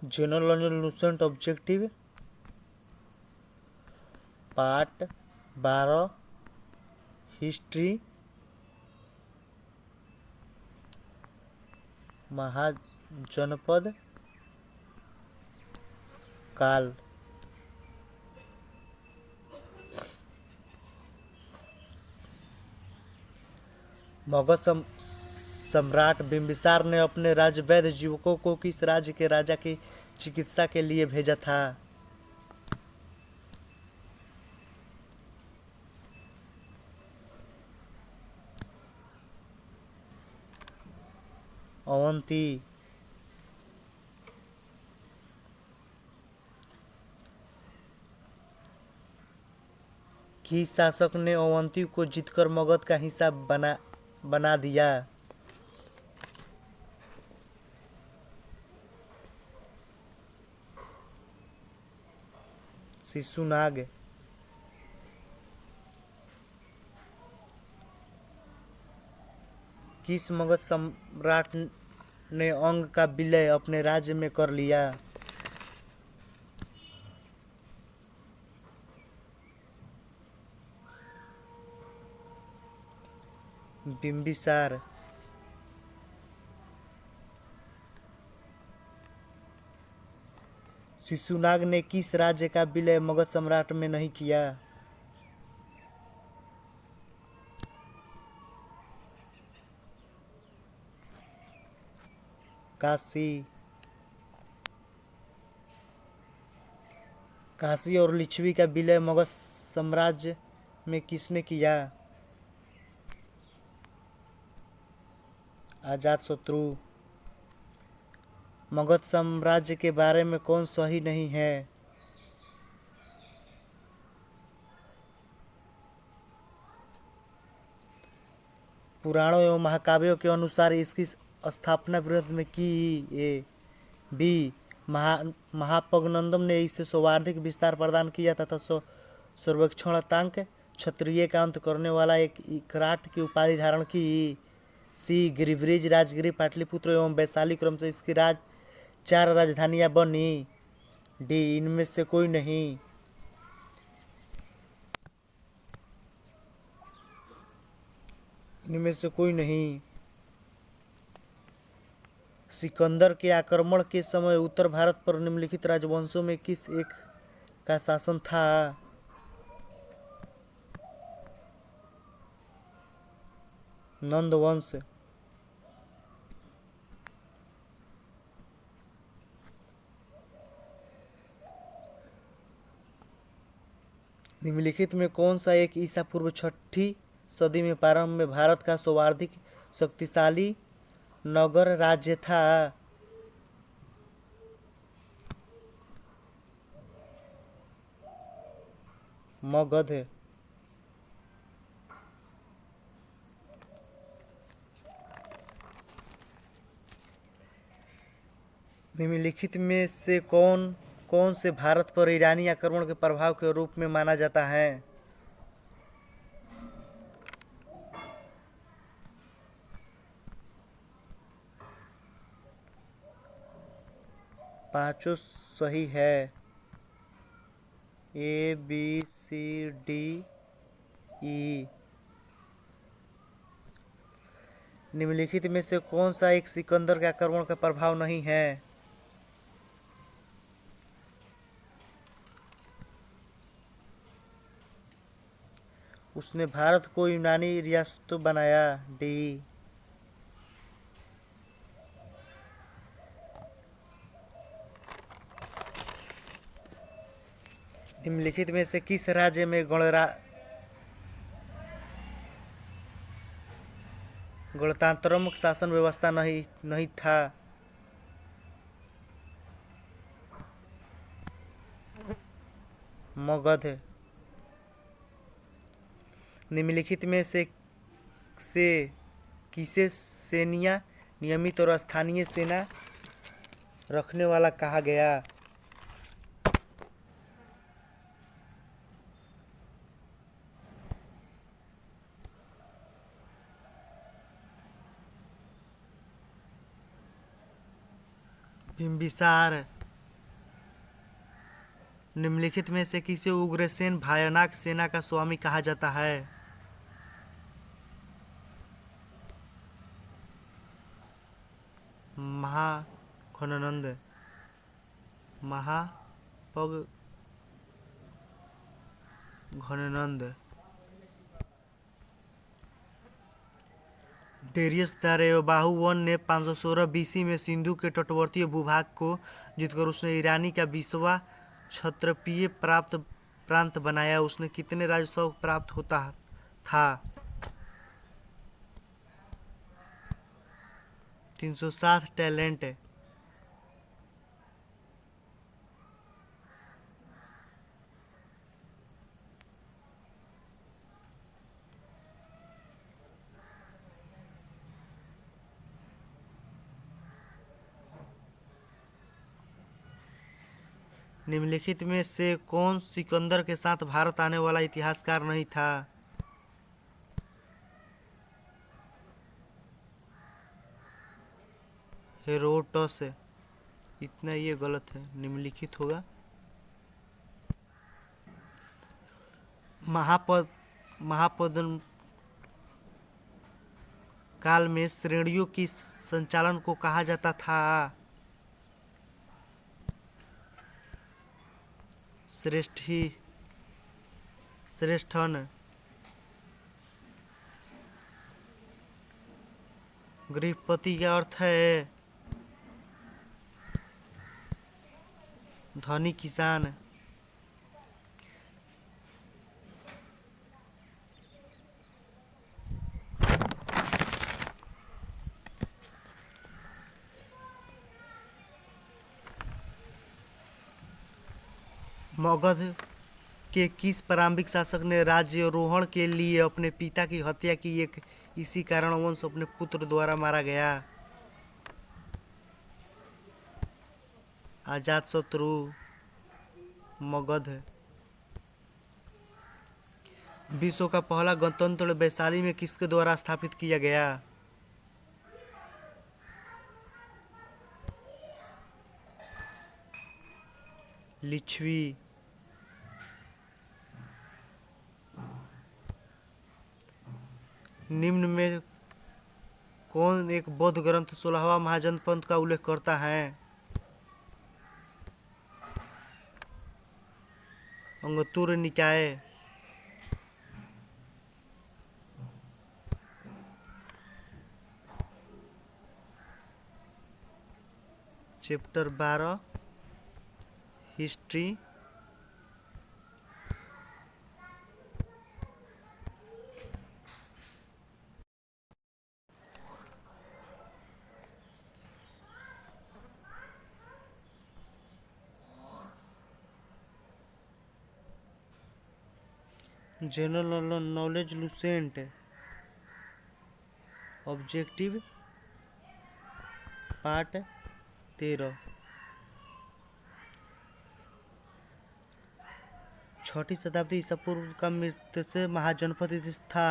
General Lucent objective part 12 history Mahajanapada काल। मगध सम्राट बिंबिसार ने अपने राजवैद युवकों को किस राज्य के राजा की चिकित्सा के लिए भेजा था? अवंती। किस शासक ने अवंती को जीतकर मगध का हिस्सा बना दिया? शिशुनाग। किस मगध सम्राट ने अंग का विलय अपने राज्य में कर लिया? बिंबिसार। शिशुनाग ने किस राज्य का विलय मगध सम्राट में नहीं किया? काशी। काशी और लिच्छवी का विलय मगध साम्राज्य में किसने किया? अजातशत्रु। मगध साम्राज्य के बारे में कौन सही नहीं है? पुराणों एवं महाकाव्यों के अनुसार इसकी स्थापना वृहद में की। ए बी महापद्मनंदन ने इसे सौहार्दिक विस्तार प्रदान किया तथा सर्वेक्षणतांक क्षत्रिय का अंत करने वाला एक विराट की उपाधि धारण की। सी गिरिव्रज राजगिरी पाटलिपुत्र एवं वैशाली क्रम से इसकी 4 राजधानियां बनी। डी इनमें से कोई नहीं। इनमें से कोई नहीं। सिकंदर के आक्रमण के समय उत्तर भारत पर निम्नलिखित राजवंशों में किस एक का शासन था? नंद वंश। निम्नलिखित में कौन सा एक ईसा पूर्व 6ठी सदी में प्रारंभ में भारत का सर्वाधिक शक्तिशाली नगर राज्य था? मगध। निम्नलिखित में से कौन कौन से भारत पर ईरानी आक्रमण के प्रभाव के रूप में माना जाता है? पांचों सही है। A B C D E. निम्नलिखित में से कौन सा एक सिकंदर के आक्रमण का प्रभाव नहीं है? उसने भारत को यूनानी रियासत बनाया। डी। निम्नलिखित में से किस राज्य में गणतंत्रात्मक शासन व्यवस्था नहीं था? मगध। निम्नलिखित में से किसे सेनिया नियमित और स्थानीय सेना रखने वाला कहा गया? बिंबिसार। निम्नलिखित में से किसे उग्रसेन भयानक सेना का स्वामी कहा जाता है? महाघनानंद महापग घनानंद डेरियस दारेबाहु वन ने 516 बीसी में सिंधु के तटवर्ती भूभाग को जीतकर उसने ईरानी का 20वां क्षत्रपीय प्रांत बनाया। उसने कितने राजस्व प्राप्त होता था? 360 टैलेंट। निम्नलिखित में से कौन सिकंदर के साथ भारत आने वाला इतिहासकार नहीं था? हेरोडोटस। इतना ये गलत है, निम्नलिखित होगा। महापद्म काल में श्रेणियों की संचालन को कहा जाता था? श्रेष्ठन। गृहपति का अर्थ है धनी किसान। मगध के किस प्रारंभिक शासक ने राज्यारोहण के लिए अपने पिता की हत्या की? इसी कारण वंश अपने पुत्र द्वारा मारा गया। अजातशत्रु। मगध। विश्व का पहला गणतंत्र वैशाली में किसके द्वारा स्थापित किया गया? लिच्छवी। निम्न में कौन एक बौद्ध ग्रंथ 16वां महाजनपद का उल्लेख करता है? अंगुत्तर निकाय। Chapter 12 history. General knowledge Lucent. Objective part 13। छठी शताब्दी ईसा पूर्व का मृत्यु से महाजनपद था।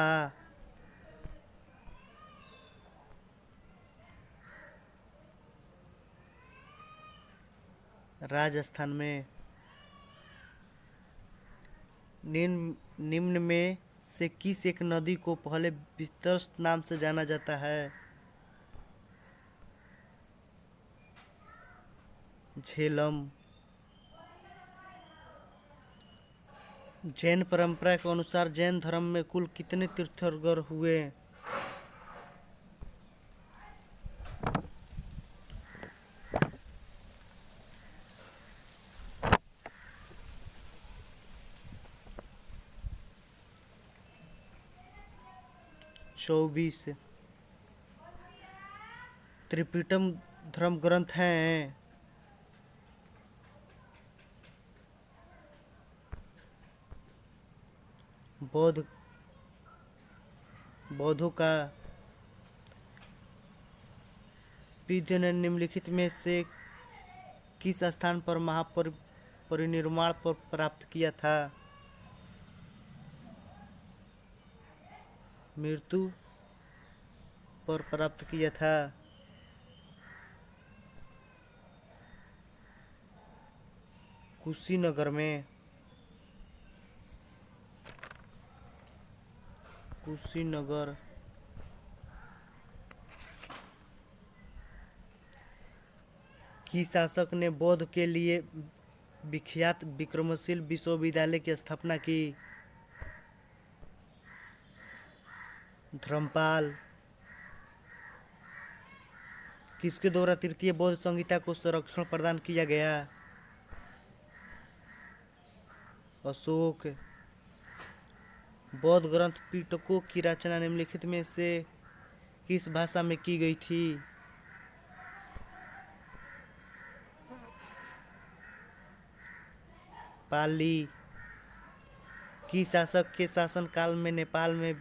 राजस्थान में। निम्न में से किस एक नदी को पहले विस्तृत नाम से जाना जाता है? झेलम। जैन परंपरा के अनुसार जैन धर्म में कुल कितने तीर्थंकर हुए? 24। त्रिपिटक धर्म ग्रंथ हैं। बौद्धों का। विद्य ने निम्नलिखित में से किस स्थान पर महापरिनिर्वाण पर प्राप्त किया था? मृत्यु पर प्राप्त किया था। कुशीनगर में। कुशीनगर। किस शासक ने बौद्ध के लिए विख्यात विक्रमशील विश्वविद्यालय की स्थापना की? धर्मपाल। किसके द्वारा तृतीय बौद्ध संहिता को संरक्षण प्रदान किया गया? अशोक। बौद्ध ग्रंथ पिटकों की रचना निम्नलिखित में से किस भाषा में की गई थी? पाली। किस शासक के शासनकाल में नेपाल में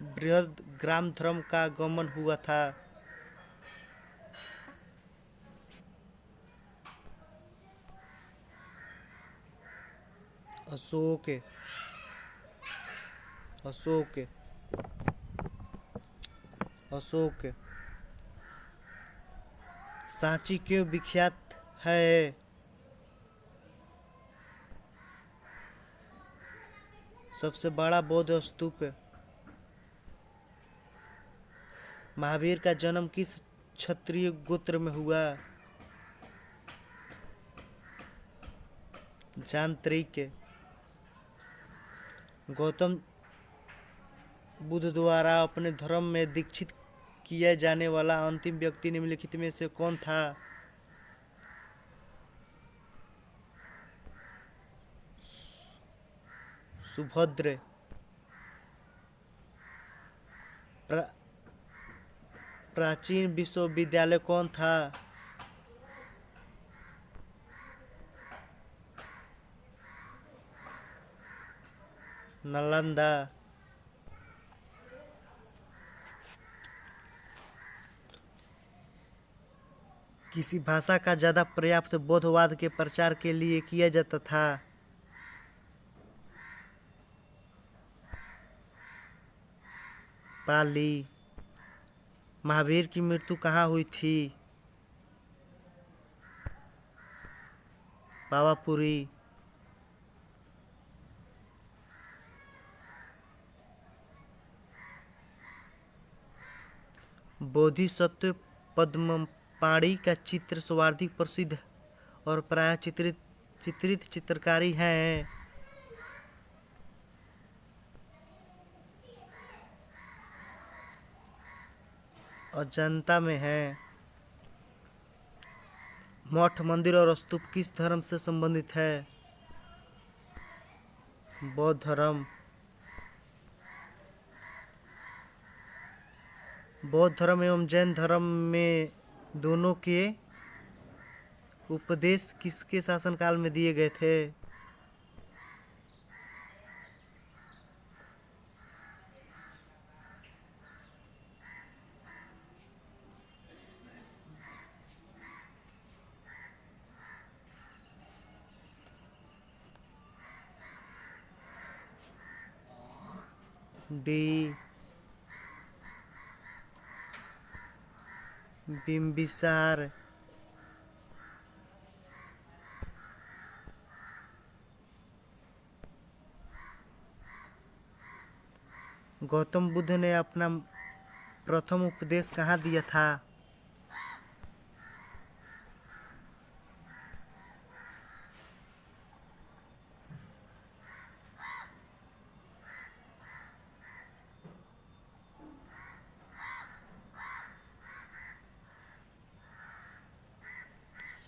बृहद ग्राम धर्म का आगमन हुआ था? अशोक। अशोक। अशोक। सांची क्यों विख्यात है? सबसे बड़ा बौद्ध स्तूप। महावीर का जन्म किस क्षत्रिय गोत्र में हुआ? जांत्रिक। गौतम बुद्ध द्वारा अपने धर्म में दीक्षित किया जाने वाला अंतिम व्यक्ति निम्नलिखित में से कौन था? सुभद्र। प्राचीन विश्वविद्यालय कौन था? नालंदा। किसी भाषा का ज्यादा पर्याप्त बौद्धवाद के प्रचार के लिए किया जाता था? पाली। महावीर की मृत्यु कहाँ हुई थी? पावापुरी। बोधिसत्व पद्मपाणि का चित्र सर्वाधिक प्रसिद्ध और प्रायः चित्रित चित्रकारी है। अजंता में है। मठ, मंदिर और स्तूप किस धर्म से संबंधित है? बौद्ध धर्म। बौद्ध धर्म एवं जैन धर्म में दोनों के उपदेश किसके शासनकाल में दिए गए थे? डी। बिंबिसार। गौतम बुद्ध ने अपना प्रथम उपदेश कहाँ दिया था?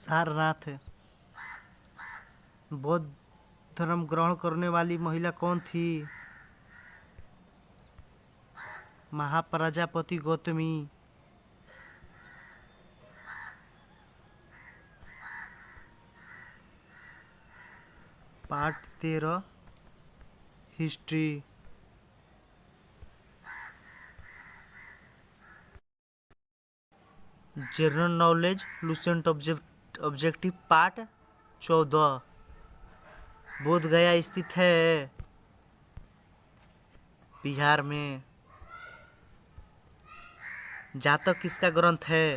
सारनाथ। बौद्ध धर्म ग्रहण करने वाली महिला कौन थी? Mahaprajapati Gautami. Part 13 history. General knowledge Lucent objective part 14। बोध गया स्थित है? बिहार में। जातक किसका ग्रंथ है?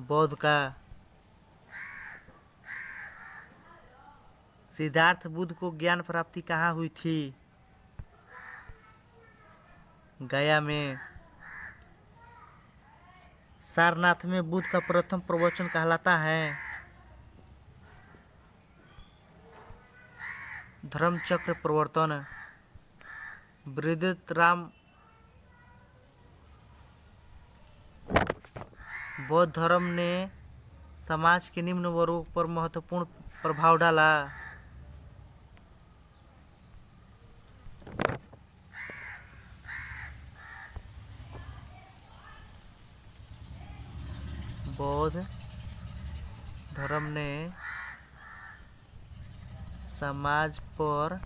बौद्ध का। सिद्धार्थ बुद्ध को ज्ञान प्राप्ति कहाँ हुई थी? गया में। सारनाथ में बुद्ध का प्रथम प्रवचन कहलाता है। धर्मचक्र प्रवर्तन। वृद्धराम बौद्ध धर्म ने समाज के निम्न वर्गों पर महत्वपूर्ण प्रभाव डाला। बौद्ध धर्म ने समाज पर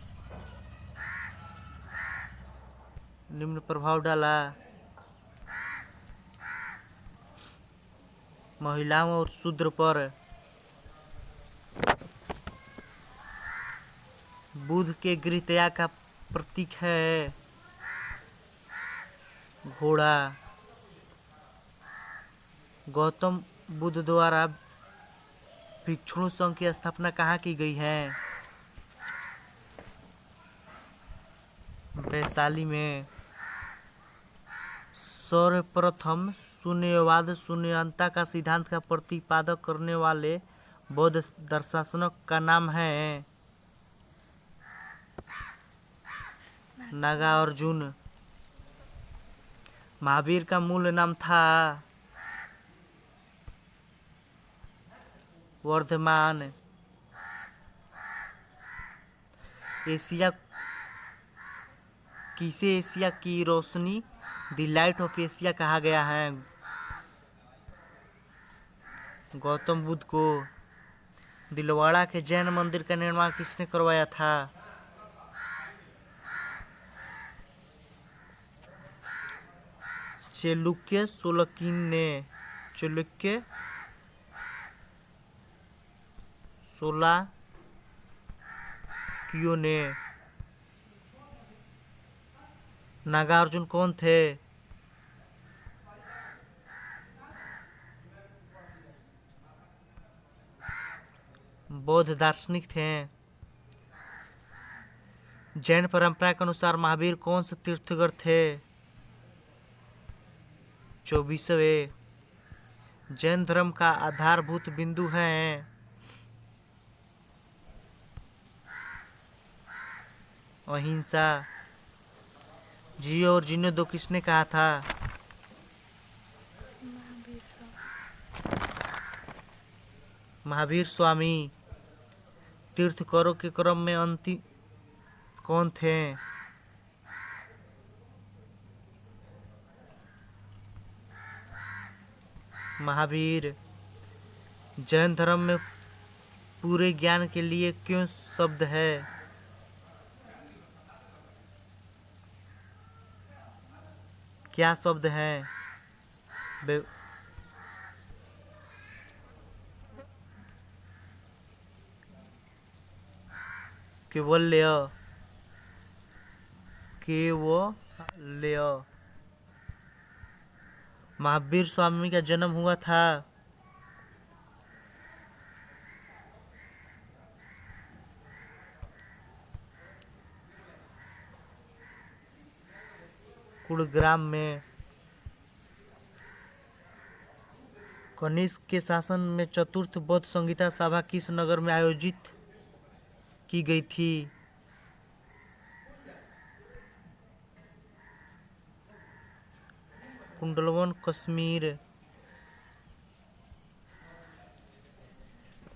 निम्न प्रभाव डाला। महिलाओं और शूद्र पर। बुद्ध के गृह त्याग का प्रतीक है घोड़ा। गौतम बुद्ध द्वारा भिक्षु संघ की स्थापना कहाँ की गई है? वैशाली में। सर्वप्रथम शून्यवाद शून्यता का सिद्धांत का प्रतिपादन करने वाले बौद्ध दर्शनों का नाम है नागार्जुन। महावीर का मूल नाम था वर्धमान। एशिया किसे एशिया की रोशनी द लाइट ऑफ एशिया कहा गया है? गौतम बुद्ध को। दिलवाड़ा के जैन मंदिर का निर्माण किसने करवाया था? चालुक्य सोलंकी ने। चालुक्य सोलंकियों ने। नागार्जुन कौन थे? बौद्ध दार्शनिक थे। जैन परंपरा के अनुसार महावीर कौन से तीर्थंकर थे? 24वें। जैन धर्म का आधारभूत बिंदु है अहिंसा। जियो और जीने दो किसने कहा था? महावीर स्वामी। तीर्थंकरों के क्रम में अंतिम कौन थे? महावीर। जैन धर्म में पूरे ज्ञान के लिए क्यों शब्द है? क्या शब्द है? केवल्य। केवल्य। महावीर स्वामी का जन्म हुआ था कुड़ग्राम में। कनिष्क के शासन में चतुर्थ बौद्ध संहिता सभा किस नगर में आयोजित की गई थी? कुंडलवन कश्मीर।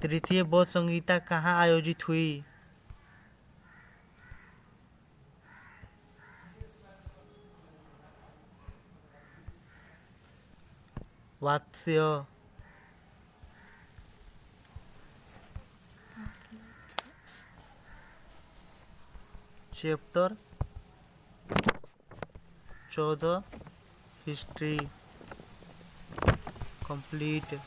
तृतीय बौद्ध संहिता कहाँ आयोजित हुई? Vatsya. Chapter 14 history complete.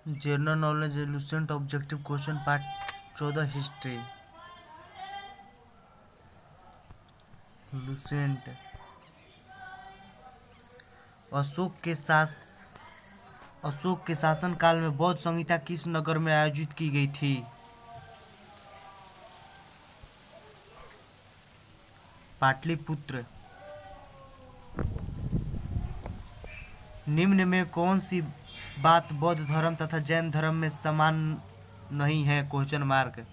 General knowledge Lucent objective question part 14 history. Lucent. Ashok के अशोक के शासनकाल में बौद्ध संहिता किस नगर में आयोजित की गई थी? पाटलिपुत्र। निम्न में कौन सी बात बौद्ध धर्म तथा जैन धर्म में समान नहीं है? Question mark.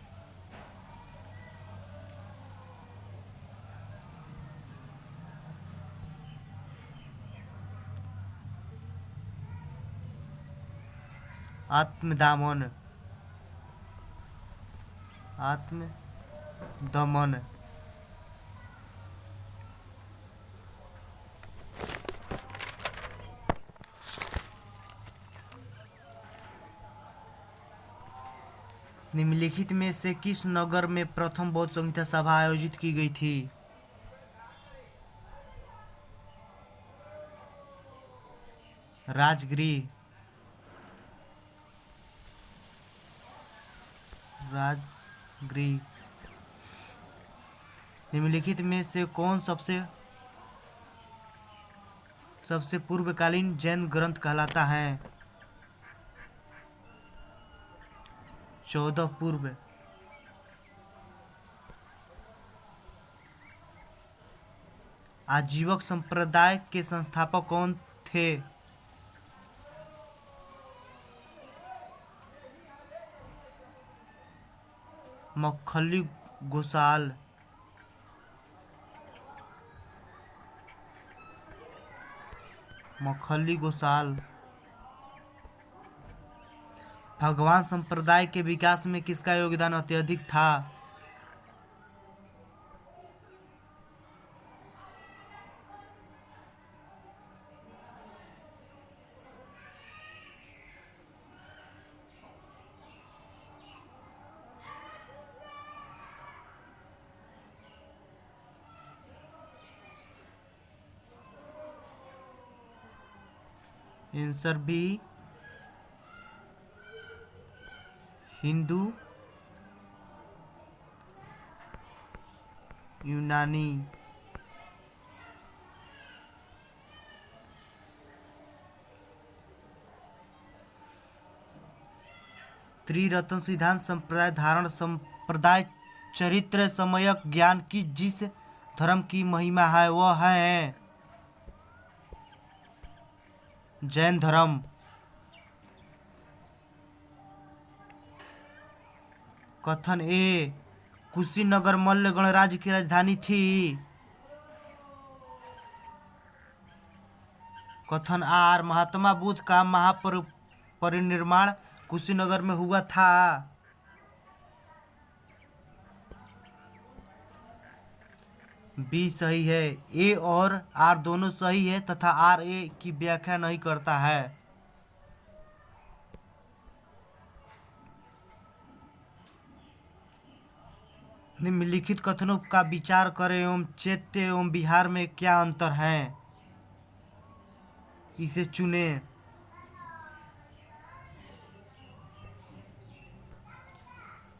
आत्मदामन, आत्मदमन। निम्नलिखित में से किस नगर में प्रथम बौद्ध संहिता सभा आयोजित की गई थी? राजगृह। राजगृह। निम्नलिखित में से कौन सबसे पूर्वकालीन जैन ग्रंथ कहलाता है? 14 पूर्व। आजीवक संप्रदाय के संस्थापक कौन थे? मक्खली गोसाल। मक्खली गोसाल। भगवान संप्रदाय के विकास में किसका योगदान अत्यधिक था? आंसर बी, हिंदू यूनानी। त्रिरत्न सिद्धांत संप्रदाय धारण संप्रदाय चरित्र सम्यक ज्ञान की जिस धर्म की महिमा है वह है जैन धर्म। कथन ए, कुशीनगर मल्ल गणराज्य की राजधानी थी। कथन आर, महात्मा बुद्ध का महापरिनिर्वाण कुशीनगर में हुआ था। बी सही है। ए और आर दोनों सही है तथा आर ए की व्याख्या नहीं करता है। निम्नलिखित कथनों का विचार करें एवं चैत्य एवं विहार में क्या अंतर है? इसे चुने।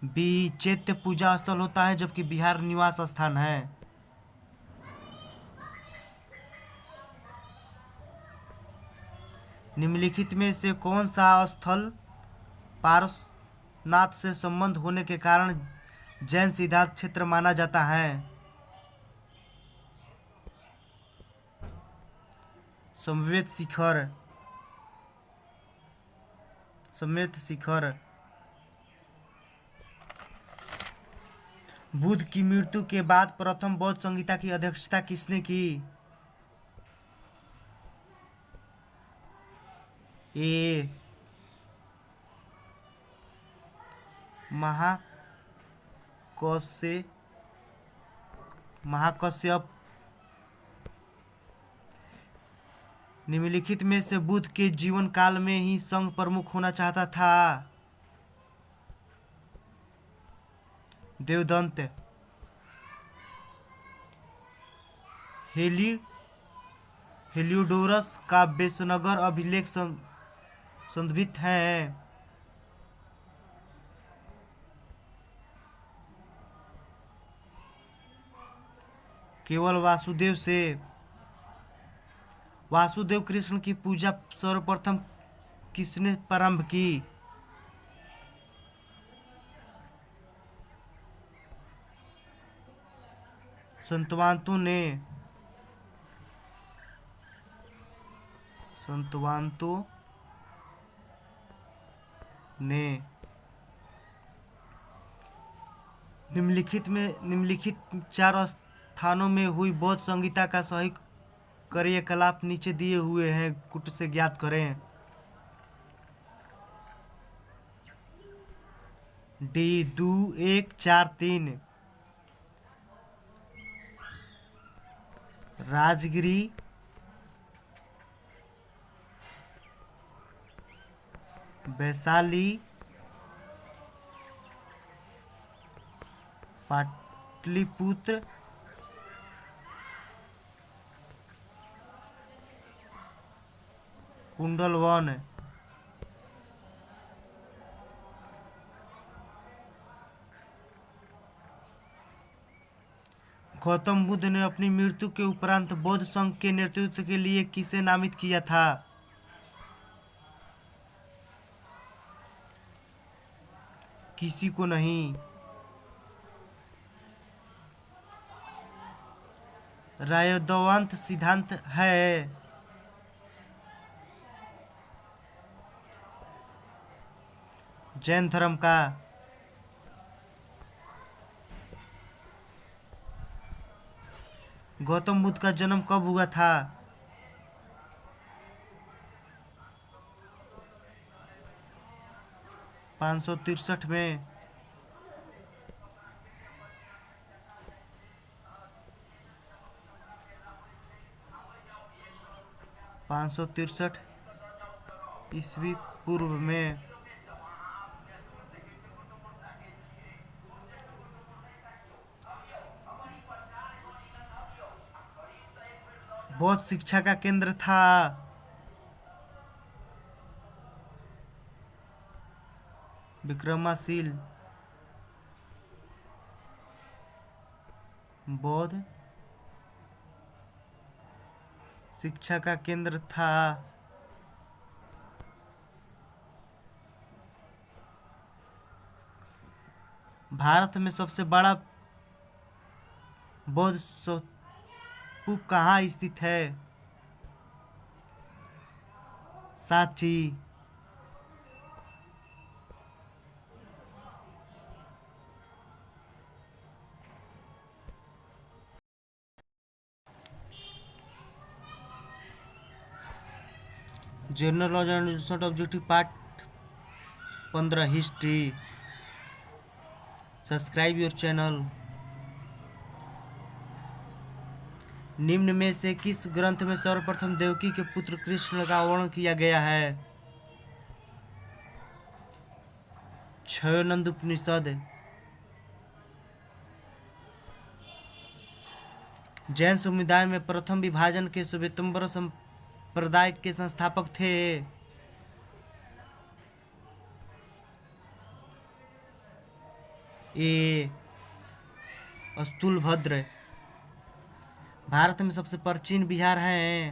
बी, चैत्य पूजा स्थल होता है जबकि विहार निवास स्थान है। निम्नलिखित में से कौन सा स्थल पारसनाथ से संबंध होने के कारण जैन सिद्धांत क्षेत्र माना जाता है? समवेत शिखर। समेत शिखर। बुद्ध की मृत्यु के बाद प्रथम बौद्ध संहिता की अध्यक्षता किसने की? ए, महाकश्यप। निम्नलिखित में से बुद्ध के जीवन काल में ही संघ प्रमुख होना चाहता था? देवदत्त। हेलियोडोरस का बेसनगर अभिलेख संदर्भित है। केवल वासुदेव कृष्ण की पूजा सर्वप्रथम किसने प्रारंभ की? संतवांतों ने। संतवांतों ने। निम्नलिखित 4 स्थानों में हुई बौद्ध संहिता का सही कार्यकलाप नीचे दिए हुए हैं, कुट से ज्ञात करें। डी 2 1 4 3 राजगिरी, वैशाली, पाटलिपुत्र, कुंडलवन। गौतम बुद्ध ने अपनी मृत्यु के उपरांत बौद्ध संघ के नेतृत्व के लिए किसे नामित किया था? किसी को नहीं। रायद्वांत सिद्धांत है जैन धर्म का। गौतम बुद्ध का जन्म कब हुआ था? 563 में। ईस्वी पूर्व में। बौद्ध शिक्षा का केंद्र था विक्रमाशील। बौद्ध शिक्षा का केंद्र था भारत में सबसे बड़ा बौद्ध स्तूप कहाँ स्थित है? Sanchi. General knowledge and research objective part 15 history. Subscribe your channel. निम्न में से किस ग्रंथ में सर्वप्रथम देवकी के पुत्र कृष्ण का वर्णन किया गया है? क्षयोनंद उपनिषद। जैन समुदाय में प्रथम विभाजन के श्वेतांबर संप्रदाय के संस्थापक थे। ए स्थूलभद्र। भारत में सबसे प्राचीन विहार है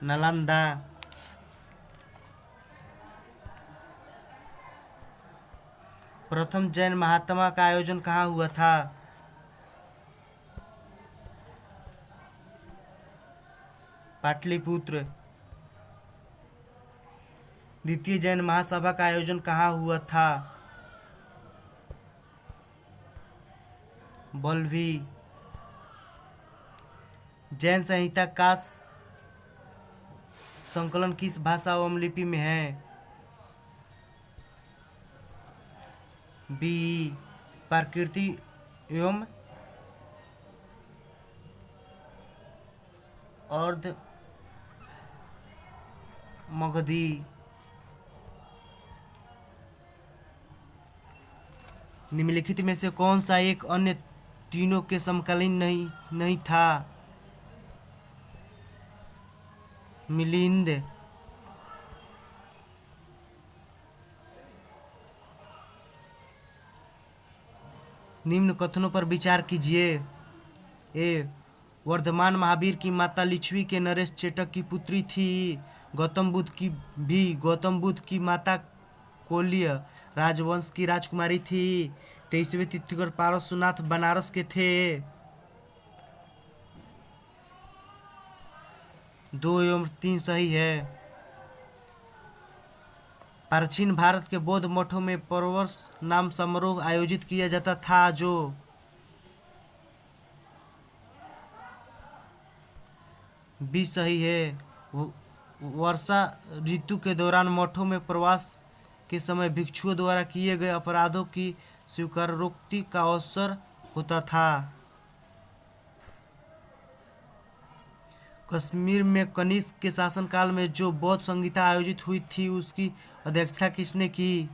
नालंदा। प्रथम जैन महात्मा का आयोजन कहाँ हुआ था? पाटलिपुत्र। द्वितीय जैन महासभा का आयोजन कहाँ हुआ था? बल्लभी। जैन संहिता का संकलन किस भाषा एवं लिपि में है? बी प्रकृति एवं अर्ध मगधी। निम्नलिखित में से कौन सा एक अन्य तीनों के समकालीन नहीं था? मिलिंद। निम्न कथनों पर विचार कीजिए। ए वर्धमान महावीर की माता लिच्छवी के नरेश चेटक की पुत्री थी। गौतम बुद्ध की माता कोल्य राजवंश की राजकुमारी थी। 23वें तीर्थंकर पारसनाथ बनारस के थे। 2 एवं 3 सही है। प्राचीन भारत के बौद्ध मठों में परवर्ष नाम समारोह आयोजित किया जाता था जो भी सही है। वर्षा ऋतु के दौरान मठों में प्रवास के समय भिक्षुओं द्वारा किए गए अपराधों की स्वीकारोक्ति का अवसर होता था। कश्मीर में कनिष्क के शासनकाल में जो बौद्ध संहिता आयोजित हुई थी उसकी अध्यक्षता किसने की?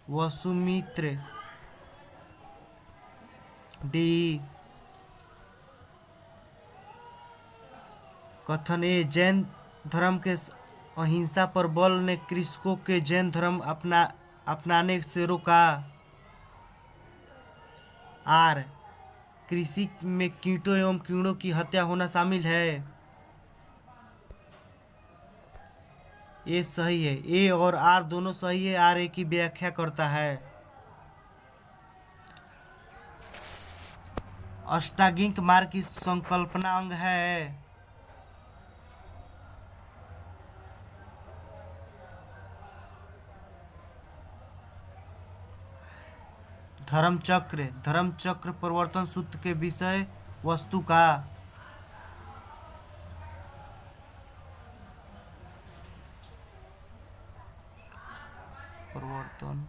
वसुमित्र। डी। कथन ए जैन धर्म के अहिंसा पर बल ने कृषकों के जैन धर्म अपनाने से रोका। आर। कृषि में कीटों एवं कीड़ों की हत्या होना शामिल है। ए सही है। ए और आर दोनों सही है। आर ए की व्याख्या करता है। अष्टांगिक मार्ग की संकल्पना अंग है। धर्मचक्र प्रवर्तन सूत्र के विषय वस्तु का प्रवर्तन।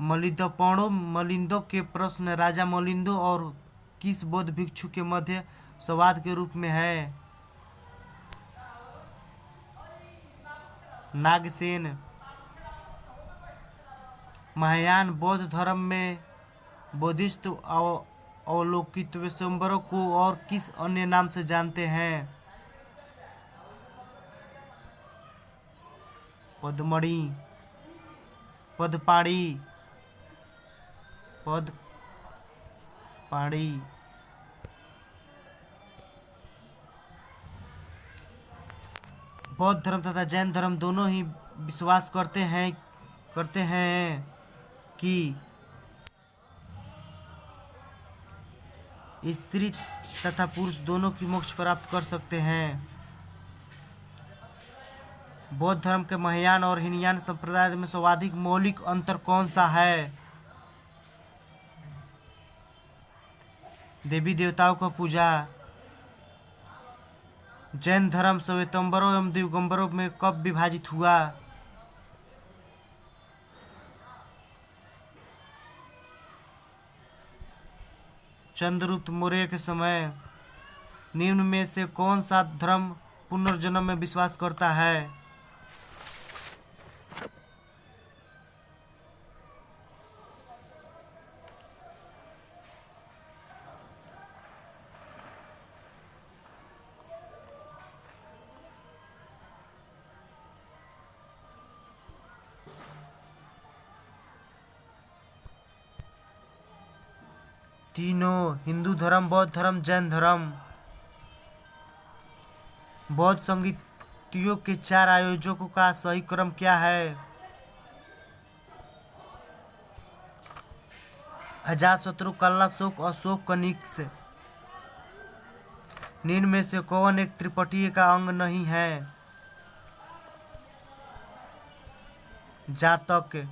मलिंदों के प्रश्न राजा मलिंदो और किस बौद्ध भिक्षु के मध्य संवाद के रूप में है? नागसेन। महायान बौद्ध धर्म में बोधिसत्व अवलोकितेश्वरों को और किस अन्य नाम से जानते हैं? पद्मणि, पदपाणी, बौद्ध धर्म तथा जैन धर्म दोनों ही विश्वास करते हैं कि स्त्री तथा पुरुष दोनों की मोक्ष प्राप्त कर सकते हैं। बौद्ध धर्म के महायान और हीनयान संप्रदाय में सर्वाधिक मौलिक अंतर कौन सा है? देवी देवताओं का पूजा। जैन धर्म श्वेतांबरों एवं दिगंबरों में कब विभाजित हुआ? चंद्रगुप्त मौर्य के समय। निम्न में से कौन सा धर्म पुनर्जन्म में विश्वास करता है? तीनों। हिंदू धर्म, बौद्ध धर्म, जैन धर्म। बौद्ध संगीतियों के 4 आयोजकों का सही क्रम क्या है? अजातशत्रु, कल्लाशोक, अशोक कनिष्क। निम्न में से कौन एक त्रिपटीय का अंग नहीं है? जातक।